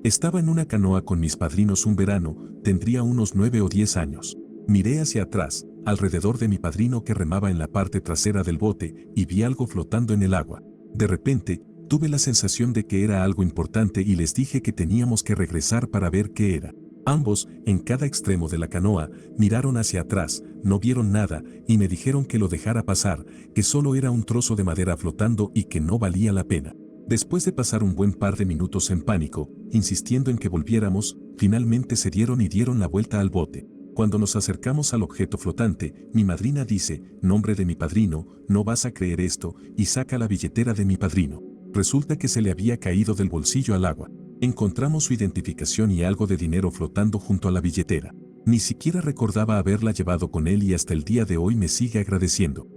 Estaba en una canoa con mis padrinos un verano, tendría unos 9 o 10 años. Miré hacia atrás, alrededor de mi padrino que remaba en la parte trasera del bote, y vi algo flotando en el agua. De repente, tuve la sensación de que era algo importante y les dije que teníamos que regresar para ver qué era. Ambos, en cada extremo de la canoa, miraron hacia atrás, no vieron nada, y me dijeron que lo dejara pasar, que solo era un trozo de madera flotando y que no valía la pena. Después de pasar un buen par de minutos en pánico, insistiendo en que volviéramos, finalmente se dieron y dieron la vuelta al bote. Cuando nos acercamos al objeto flotante, mi madrina dice, nombre de mi padrino, no vas a creer esto, y saca la billetera de mi padrino. Resulta que se le había caído del bolsillo al agua. Encontramos su identificación y algo de dinero flotando junto a la billetera. Ni siquiera recordaba haberla llevado con él y hasta el día de hoy me sigue agradeciendo.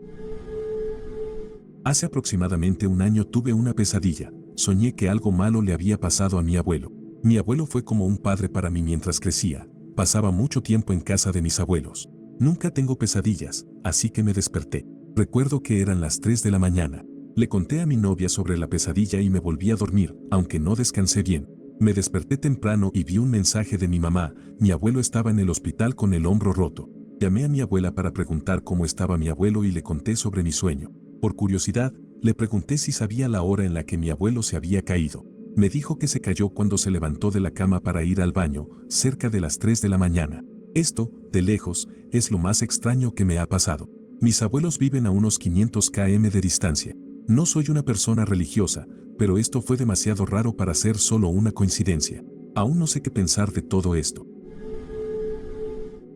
Hace aproximadamente un año tuve una pesadilla. Soñé que algo malo le había pasado a mi abuelo. Mi abuelo fue como un padre para mí mientras crecía. Pasaba mucho tiempo en casa de mis abuelos. Nunca tengo pesadillas, así que me desperté. Recuerdo que eran las 3 de la mañana. Le conté a mi novia sobre la pesadilla y me volví a dormir, aunque no descansé bien. Me desperté temprano y vi un mensaje de mi mamá. Mi abuelo estaba en el hospital con el hombro roto. Llamé a mi abuela para preguntar cómo estaba mi abuelo y le conté sobre mi sueño. Por curiosidad, le pregunté si sabía la hora en la que mi abuelo se había caído. Me dijo que se cayó cuando se levantó de la cama para ir al baño, cerca de las 3 de la mañana. Esto, de lejos, es lo más extraño que me ha pasado. Mis abuelos viven a unos 500 km de distancia. No soy una persona religiosa, pero esto fue demasiado raro para ser solo una coincidencia. Aún no sé qué pensar de todo esto.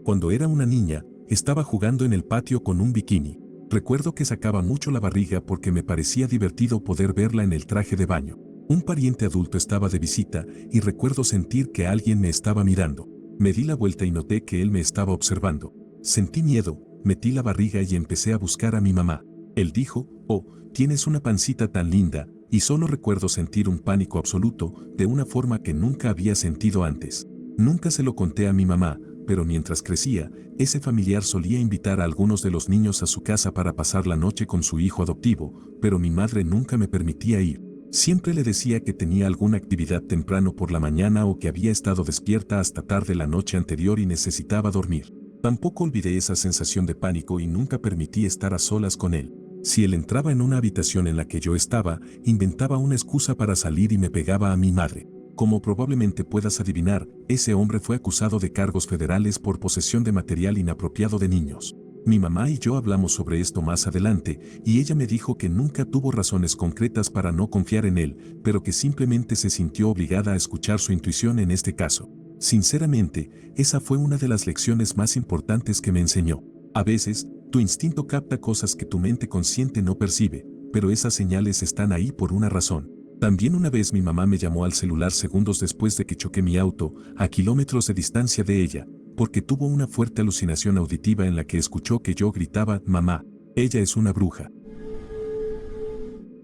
Cuando era una niña, estaba jugando en el patio con un bikini. Recuerdo que sacaba mucho la barriga porque me parecía divertido poder verla en el traje de baño. Un pariente adulto estaba de visita y recuerdo sentir que alguien me estaba mirando. Me di la vuelta y noté que él me estaba observando. Sentí miedo, metí la barriga y empecé a buscar a mi mamá. Él dijo, oh, tienes una pancita tan linda, y solo recuerdo sentir un pánico absoluto de una forma que nunca había sentido antes. Nunca se lo conté a mi mamá, pero mientras crecía, ese familiar solía invitar a algunos de los niños a su casa para pasar la noche con su hijo adoptivo, pero mi madre nunca me permitía ir. Siempre le decía que tenía alguna actividad temprano por la mañana o que había estado despierta hasta tarde la noche anterior y necesitaba dormir. Tampoco olvidé esa sensación de pánico y nunca permití estar a solas con él. Si él entraba en una habitación en la que yo estaba, inventaba una excusa para salir y me pegaba a mi madre. Como probablemente puedas adivinar, ese hombre fue acusado de cargos federales por posesión de material inapropiado de niños. Mi mamá y yo hablamos sobre esto más adelante, y ella me dijo que nunca tuvo razones concretas para no confiar en él, pero que simplemente se sintió obligada a escuchar su intuición en este caso. Sinceramente, esa fue una de las lecciones más importantes que me enseñó. A veces, tu instinto capta cosas que tu mente consciente no percibe, pero esas señales están ahí por una razón. También una vez mi mamá me llamó al celular segundos después de que choqué mi auto, a kilómetros de distancia de ella, porque tuvo una fuerte alucinación auditiva en la que escuchó que yo gritaba, mamá, ella es una bruja.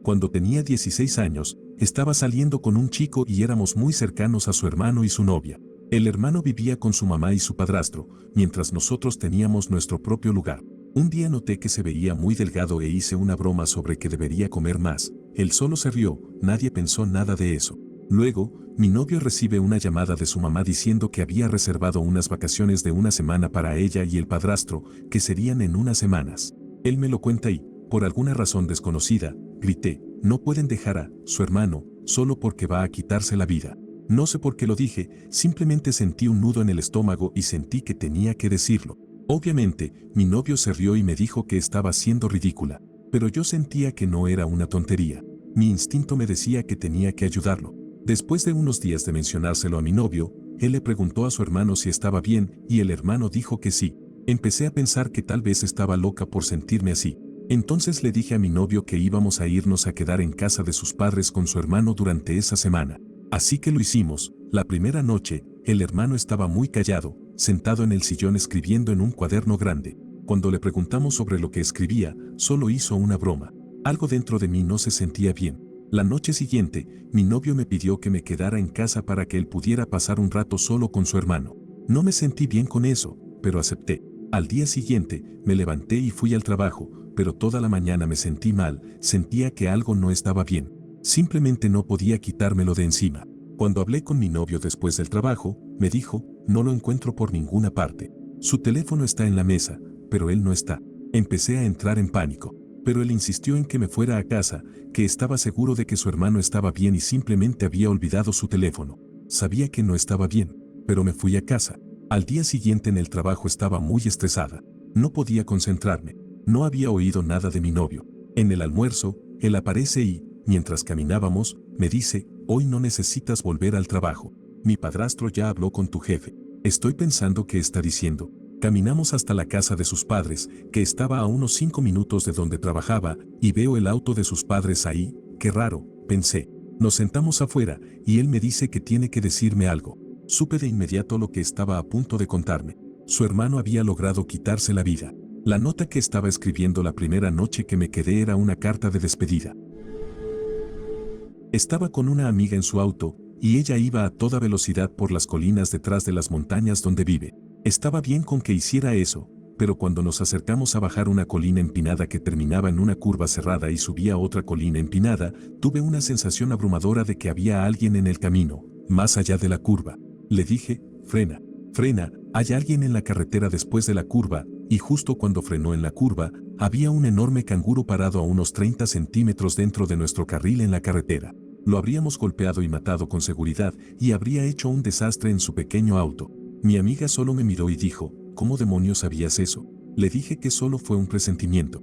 Cuando tenía 16 años, estaba saliendo con un chico y éramos muy cercanos a su hermano y su novia. El hermano vivía con su mamá y su padrastro, mientras nosotros teníamos nuestro propio lugar. Un día noté que se veía muy delgado e hice una broma sobre que debería comer más. Él solo se rió, nadie pensó nada de eso. Luego, mi novio recibe una llamada de su mamá diciendo que había reservado unas vacaciones de una semana para ella y el padrastro, que serían en unas semanas. Él me lo cuenta y, por alguna razón desconocida, grité, no pueden dejar a su hermano, solo porque va a quitarse la vida. No sé por qué lo dije, simplemente sentí un nudo en el estómago y sentí que tenía que decirlo. Obviamente, mi novio se rió y me dijo que estaba siendo ridícula, pero yo sentía que no era una tontería. Mi instinto me decía que tenía que ayudarlo. Después de unos días de mencionárselo a mi novio, él le preguntó a su hermano si estaba bien y el hermano dijo que sí. Empecé a pensar que tal vez estaba loca por sentirme así. Entonces le dije a mi novio que íbamos a irnos a quedar en casa de sus padres con su hermano durante esa semana. Así que lo hicimos. La primera noche, el hermano estaba muy callado, sentado en el sillón escribiendo en un cuaderno grande. Cuando le preguntamos sobre lo que escribía, solo hizo una broma. Algo dentro de mí no se sentía bien. La noche siguiente, mi novio me pidió que me quedara en casa para que él pudiera pasar un rato solo con su hermano. No me sentí bien con eso, pero acepté. Al día siguiente, me levanté y fui al trabajo, pero toda la mañana me sentí mal, sentía que algo no estaba bien. Simplemente no podía quitármelo de encima. Cuando hablé con mi novio después del trabajo, me dijo, no lo encuentro por ninguna parte. Su teléfono está en la mesa, pero él no está. Empecé a entrar en pánico, pero él insistió en que me fuera a casa, que estaba seguro de que su hermano estaba bien y simplemente había olvidado su teléfono. Sabía que no estaba bien, pero me fui a casa. Al día siguiente en el trabajo estaba muy estresada. No podía concentrarme. No había oído nada de mi novio. En el almuerzo, él aparece y, mientras caminábamos, me dice, hoy no necesitas volver al trabajo. Mi padrastro ya habló con tu jefe. Estoy pensando qué está diciendo. Caminamos hasta la casa de sus padres, que estaba a unos 5 minutos de donde trabajaba, y veo el auto de sus padres ahí. Qué raro, pensé. Nos sentamos afuera, y él me dice que tiene que decirme algo. Supe de inmediato lo que estaba a punto de contarme. Su hermano había logrado quitarse la vida. La nota que estaba escribiendo la primera noche que me quedé era una carta de despedida. Estaba con una amiga en su auto, y ella iba a toda velocidad por las colinas detrás de las montañas donde vive. Estaba bien con que hiciera eso, pero cuando nos acercamos a bajar una colina empinada que terminaba en una curva cerrada y subía otra colina empinada, tuve una sensación abrumadora de que había alguien en el camino, más allá de la curva. Le dije, frena, frena, hay alguien en la carretera después de la curva, y justo cuando frenó en la curva, había un enorme canguro parado a unos 30 centímetros dentro de nuestro carril en la carretera. Lo habríamos golpeado y matado con seguridad y habría hecho un desastre en su pequeño auto. Mi amiga solo me miró y dijo, ¿cómo demonios sabías eso? Le dije que solo fue un presentimiento.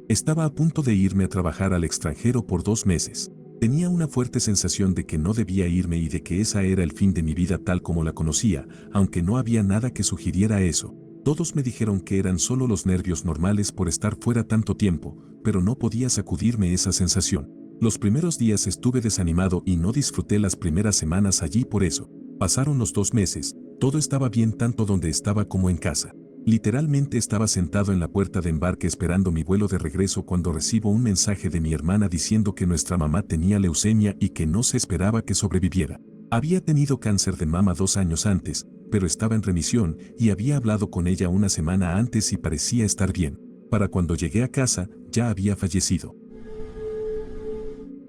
Estaba a punto de irme a trabajar al extranjero por 2 meses. Tenía una fuerte sensación de que no debía irme y de que esa era el fin de mi vida tal como la conocía, aunque no había nada que sugiriera eso. Todos me dijeron que eran solo los nervios normales por estar fuera tanto tiempo, pero no podía sacudirme esa sensación. Los primeros días estuve desanimado y no disfruté las primeras semanas allí por eso. Pasaron los 2 meses, todo estaba bien tanto donde estaba como en casa. Literalmente estaba sentado en la puerta de embarque esperando mi vuelo de regreso cuando recibo un mensaje de mi hermana diciendo que nuestra mamá tenía leucemia y que no se esperaba que sobreviviera. Había tenido cáncer de mama 2 años antes, pero estaba en remisión y había hablado con ella una semana antes y parecía estar bien. Para cuando llegué a casa, ya había fallecido.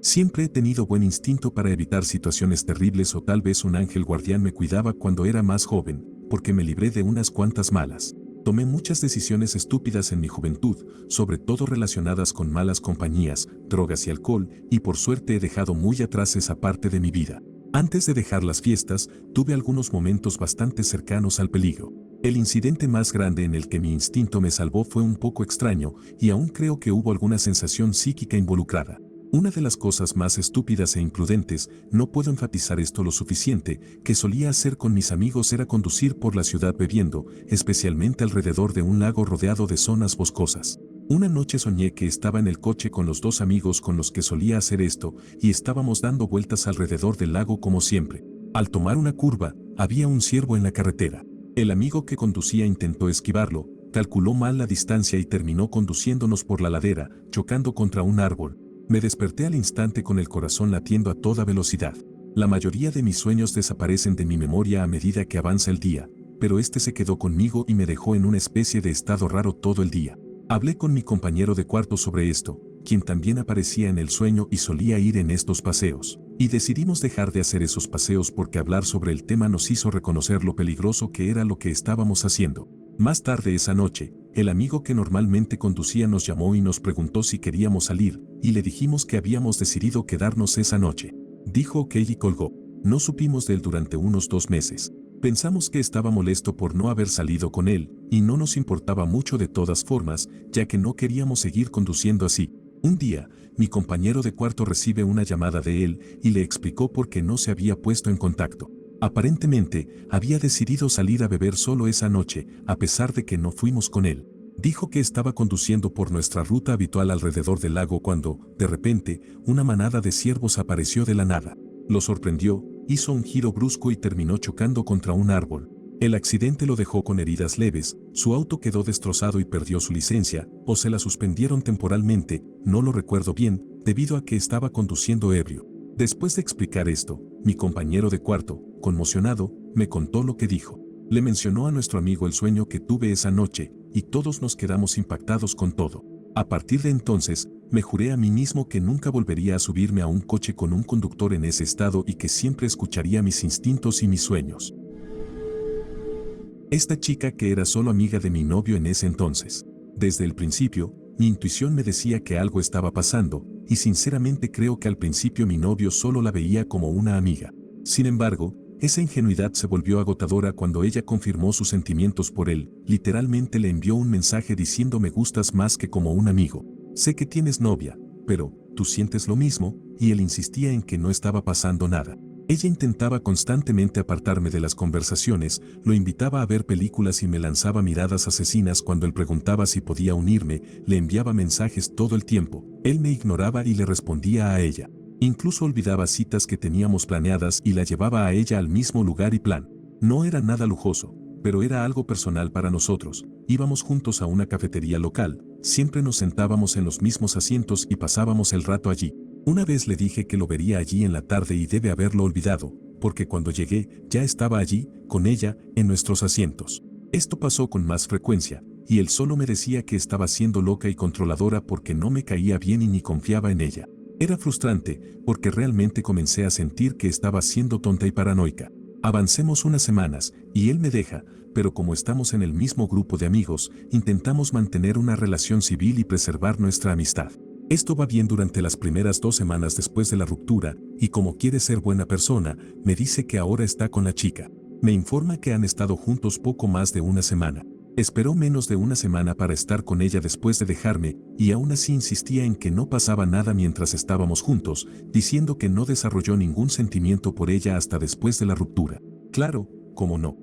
Siempre he tenido buen instinto para evitar situaciones terribles o tal vez un ángel guardián me cuidaba cuando era más joven, porque me libré de unas cuantas malas. Tomé muchas decisiones estúpidas en mi juventud, sobre todo relacionadas con malas compañías, drogas y alcohol, y por suerte he dejado muy atrás esa parte de mi vida. Antes de dejar las fiestas, tuve algunos momentos bastante cercanos al peligro. El incidente más grande en el que mi instinto me salvó fue un poco extraño, y aún creo que hubo alguna sensación psíquica involucrada. Una de las cosas más estúpidas e imprudentes, no puedo enfatizar esto lo suficiente, que solía hacer con mis amigos era conducir por la ciudad bebiendo, especialmente alrededor de un lago rodeado de zonas boscosas. Una noche soñé que estaba en el coche con los 2 amigos con los que solía hacer esto, y estábamos dando vueltas alrededor del lago como siempre. Al tomar una curva, había un ciervo en la carretera. El amigo que conducía intentó esquivarlo, calculó mal la distancia y terminó conduciéndonos por la ladera, chocando contra un árbol. Me desperté al instante con el corazón latiendo a toda velocidad. La mayoría de mis sueños desaparecen de mi memoria a medida que avanza el día, pero este se quedó conmigo y me dejó en una especie de estado raro todo el día. Hablé con mi compañero de cuarto sobre esto, quien también aparecía en el sueño y solía ir en estos paseos. Y decidimos dejar de hacer esos paseos porque hablar sobre el tema nos hizo reconocer lo peligroso que era lo que estábamos haciendo. Más tarde esa noche, el amigo que normalmente conducía nos llamó y nos preguntó si queríamos salir, y le dijimos que habíamos decidido quedarnos esa noche. Dijo ok y colgó. No supimos de él durante unos 2 meses. Pensamos que estaba molesto por no haber salido con él, y no nos importaba mucho de todas formas, ya que no queríamos seguir conduciendo así. Un día, mi compañero de cuarto recibe una llamada de él y le explicó por qué no se había puesto en contacto. Aparentemente, había decidido salir a beber solo esa noche, a pesar de que no fuimos con él. Dijo que estaba conduciendo por nuestra ruta habitual alrededor del lago cuando, de repente, una manada de ciervos apareció de la nada. Lo sorprendió, hizo un giro brusco y terminó chocando contra un árbol. El accidente lo dejó con heridas leves, su auto quedó destrozado y perdió su licencia, o se la suspendieron temporalmente, no lo recuerdo bien, debido a que estaba conduciendo ebrio. Después de explicar esto, mi compañero de cuarto, conmocionado, me contó lo que dijo. Le mencionó a nuestro amigo el sueño que tuve esa noche, y todos nos quedamos impactados con todo. A partir de entonces, me juré a mí mismo que nunca volvería a subirme a un coche con un conductor en ese estado y que siempre escucharía mis instintos y mis sueños. Esta chica que era solo amiga de mi novio en ese entonces. Desde el principio, mi intuición me decía que algo estaba pasando, y sinceramente creo que al principio mi novio solo la veía como una amiga. Sin embargo, esa ingenuidad se volvió agotadora cuando ella confirmó sus sentimientos por él, literalmente le envió un mensaje diciendo me gustas más que como un amigo. Sé que tienes novia, pero, ¿tú sientes lo mismo? Y él insistía en que no estaba pasando nada. Ella intentaba constantemente apartarme de las conversaciones, lo invitaba a ver películas y me lanzaba miradas asesinas cuando él preguntaba si podía unirme, le enviaba mensajes todo el tiempo, él me ignoraba y le respondía a ella. Incluso olvidaba citas que teníamos planeadas y la llevaba a ella al mismo lugar y plan. No era nada lujoso, pero era algo personal para nosotros. Íbamos juntos a una cafetería local, siempre nos sentábamos en los mismos asientos y pasábamos el rato allí. Una vez le dije que lo vería allí en la tarde y debe haberlo olvidado, porque cuando llegué ya estaba allí, con ella, en nuestros asientos. Esto pasó con más frecuencia, y él solo me decía que estaba siendo loca y controladora porque no me caía bien y ni confiaba en ella. Era frustrante, porque realmente comencé a sentir que estaba siendo tonta y paranoica. Avancemos unas semanas, y él me deja, pero como estamos en el mismo grupo de amigos, intentamos mantener una relación civil y preservar nuestra amistad. Esto va bien durante las primeras 2 semanas después de la ruptura, y como quiere ser buena persona, me dice que ahora está con la chica. Me informa que han estado juntos poco más de una semana. Esperó menos de una semana para estar con ella después de dejarme, y aún así insistía en que no pasaba nada mientras estábamos juntos, diciendo que no desarrolló ningún sentimiento por ella hasta después de la ruptura. Claro, cómo no.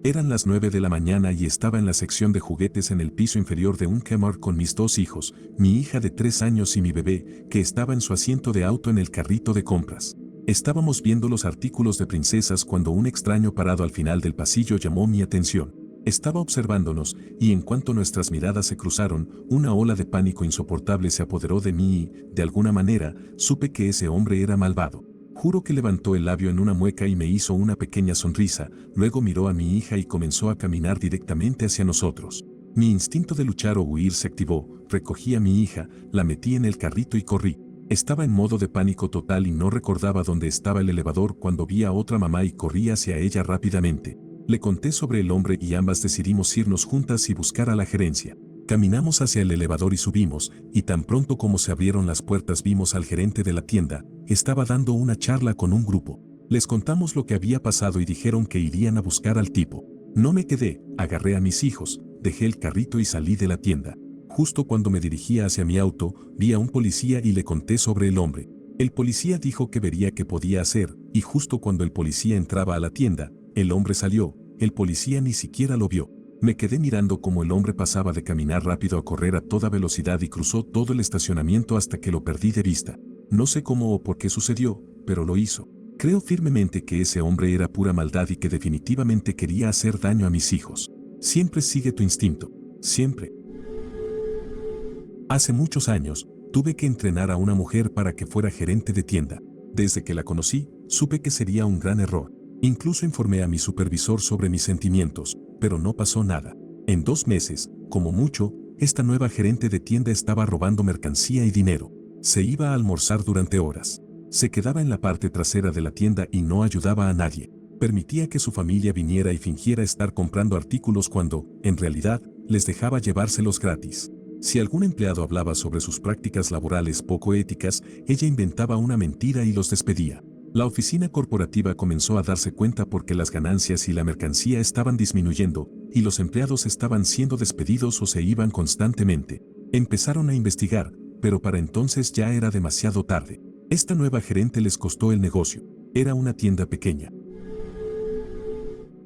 Eran las 9 de la mañana y estaba en la sección de juguetes en el piso inferior de un Kmart con mis 2 hijos, mi hija de 3 años y mi bebé, que estaba en su asiento de auto en el carrito de compras. Estábamos viendo los artículos de princesas cuando un extraño parado al final del pasillo llamó mi atención. Estaba observándonos, y en cuanto nuestras miradas se cruzaron, una ola de pánico insoportable se apoderó de mí y, de alguna manera, supe que ese hombre era malvado. Juro que levantó el labio en una mueca y me hizo una pequeña sonrisa, luego miró a mi hija y comenzó a caminar directamente hacia nosotros. Mi instinto de luchar o huir se activó, recogí a mi hija, la metí en el carrito y corrí. Estaba en modo de pánico total y no recordaba dónde estaba el elevador cuando vi a otra mamá y corrí hacia ella rápidamente. Le conté sobre el hombre y ambas decidimos irnos juntas y buscar a la gerencia. Caminamos hacia el elevador y subimos, y tan pronto como se abrieron las puertas vimos al gerente de la tienda. Estaba dando una charla con un grupo. Les contamos lo que había pasado y dijeron que irían a buscar al tipo. No me quedé, agarré a mis hijos, dejé el carrito y salí de la tienda. Justo cuando me dirigía hacia mi auto, vi a un policía y le conté sobre el hombre. El policía dijo que vería qué podía hacer, y justo cuando el policía entraba a la tienda, el hombre salió. El policía ni siquiera lo vio. Me quedé mirando cómo el hombre pasaba de caminar rápido a correr a toda velocidad y cruzó todo el estacionamiento hasta que lo perdí de vista. No sé cómo o por qué sucedió, pero lo hizo. Creo firmemente que ese hombre era pura maldad y que definitivamente quería hacer daño a mis hijos. Siempre sigue tu instinto. Siempre. Hace muchos años, tuve que entrenar a una mujer para que fuera gerente de tienda. Desde que la conocí, supe que sería un gran error. Incluso informé a mi supervisor sobre mis sentimientos, pero no pasó nada. En 2 meses, como mucho, esta nueva gerente de tienda estaba robando mercancía y dinero. Se iba a almorzar durante horas. Se quedaba en la parte trasera de la tienda y no ayudaba a nadie. Permitía que su familia viniera y fingiera estar comprando artículos cuando, en realidad, les dejaba llevárselos gratis. Si algún empleado hablaba sobre sus prácticas laborales poco éticas, ella inventaba una mentira y los despedía. La oficina corporativa comenzó a darse cuenta porque las ganancias y la mercancía estaban disminuyendo, y los empleados estaban siendo despedidos o se iban constantemente. Empezaron a investigar, pero para entonces ya era demasiado tarde. Esta nueva gerente les costó el negocio. Era una tienda pequeña.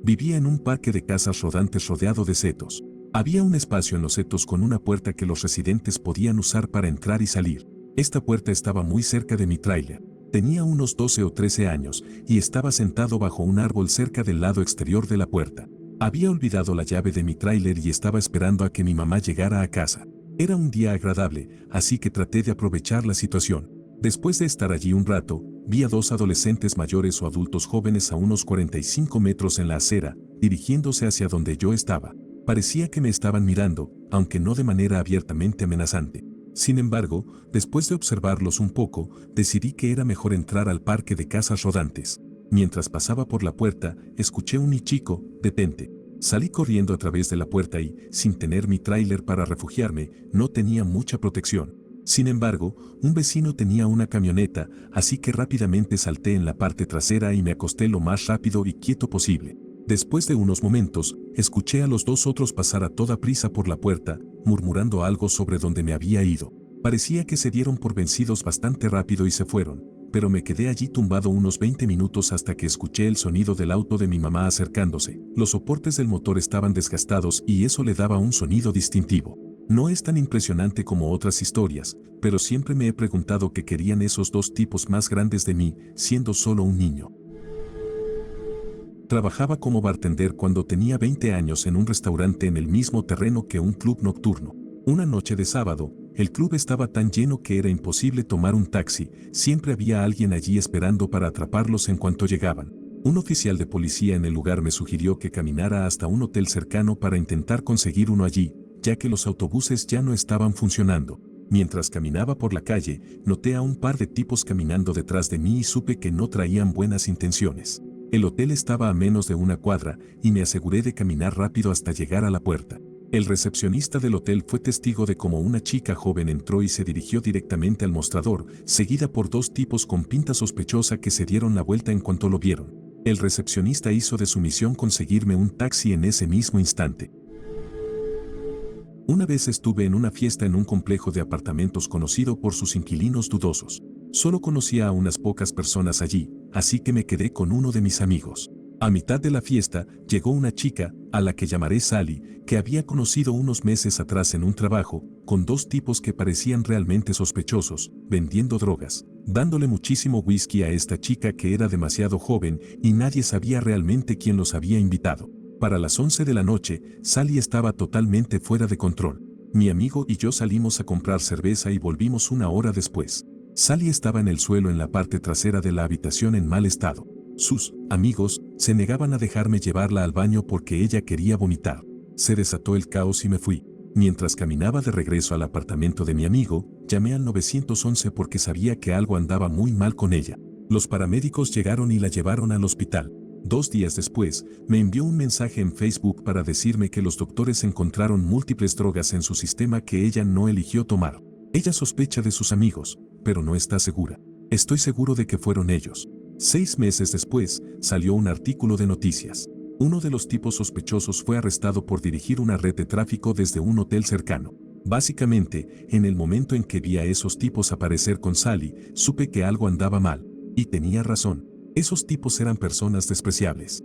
Vivía en un parque de casas rodantes rodeado de setos. Había un espacio en los setos con una puerta que los residentes podían usar para entrar y salir. Esta puerta estaba muy cerca de mi tráiler. Tenía unos 12 o 13 años y estaba sentado bajo un árbol cerca del lado exterior de la puerta. Había olvidado la llave de mi tráiler y estaba esperando a que mi mamá llegara a casa. Era un día agradable, así que traté de aprovechar la situación. Después de estar allí un rato, vi a 2 adolescentes mayores o adultos jóvenes a unos 45 metros en la acera, dirigiéndose hacia donde yo estaba. Parecía que me estaban mirando, aunque no de manera abiertamente amenazante. Sin embargo, después de observarlos un poco, decidí que era mejor entrar al parque de casas rodantes. Mientras pasaba por la puerta, escuché un chico, detente. Salí corriendo a través de la puerta y, sin tener mi tráiler para refugiarme, no tenía mucha protección. Sin embargo, un vecino tenía una camioneta, así que rápidamente salté en la parte trasera y me acosté lo más rápido y quieto posible. Después de unos momentos, escuché a los 2 otros pasar a toda prisa por la puerta, murmurando algo sobre dónde me había ido. Parecía que se dieron por vencidos bastante rápido y se fueron, pero me quedé allí tumbado unos 20 minutos hasta que escuché el sonido del auto de mi mamá acercándose. Los soportes del motor estaban desgastados y eso le daba un sonido distintivo. No es tan impresionante como otras historias, pero siempre me he preguntado qué querían esos 2 tipos más grandes de mí, siendo solo un niño. Trabajaba como bartender cuando tenía 20 años en un restaurante en el mismo terreno que un club nocturno. Una noche de sábado, el club estaba tan lleno que era imposible tomar un taxi, siempre había alguien allí esperando para atraparlos en cuanto llegaban. Un oficial de policía en el lugar me sugirió que caminara hasta un hotel cercano para intentar conseguir uno allí, ya que los autobuses ya no estaban funcionando. Mientras caminaba por la calle, noté a un par de tipos caminando detrás de mí y supe que no traían buenas intenciones. El hotel estaba a menos de 1 cuadra y me aseguré de caminar rápido hasta llegar a la puerta. El recepcionista del hotel fue testigo de cómo una chica joven entró y se dirigió directamente al mostrador, seguida por 2 tipos con pinta sospechosa que se dieron la vuelta en cuanto lo vieron. El recepcionista hizo de su misión conseguirme un taxi en ese mismo instante. Una vez estuve en una fiesta en un complejo de apartamentos conocido por sus inquilinos dudosos. Solo conocía a unas pocas personas allí, así que me quedé con uno de mis amigos. A mitad de la fiesta, llegó una chica, a la que llamaré Sally, que había conocido unos meses atrás en un trabajo, con 2 tipos que parecían realmente sospechosos, vendiendo drogas, dándole muchísimo whisky a esta chica que era demasiado joven y nadie sabía realmente quién los había invitado. Para las 11 de la noche, Sally estaba totalmente fuera de control. Mi amigo y yo salimos a comprar cerveza y volvimos una hora después. Sally estaba en el suelo en la parte trasera de la habitación en mal estado. Sus amigos se negaban a dejarme llevarla al baño porque ella quería vomitar. Se desató el caos y me fui. Mientras caminaba de regreso al apartamento de mi amigo, llamé al 911 porque sabía que algo andaba muy mal con ella. Los paramédicos llegaron y la llevaron al hospital. 2 días después, me envió un mensaje en Facebook para decirme que los doctores encontraron múltiples drogas en su sistema que ella no eligió tomar. Ella sospecha de sus amigos, pero no está segura. Estoy seguro de que fueron ellos. 6 meses después, salió un artículo de noticias. Uno de los tipos sospechosos fue arrestado por dirigir una red de tráfico desde un hotel cercano. Básicamente, en el momento en que vi a esos tipos aparecer con Sally, supe que algo andaba mal. Y tenía razón. Esos tipos eran personas despreciables.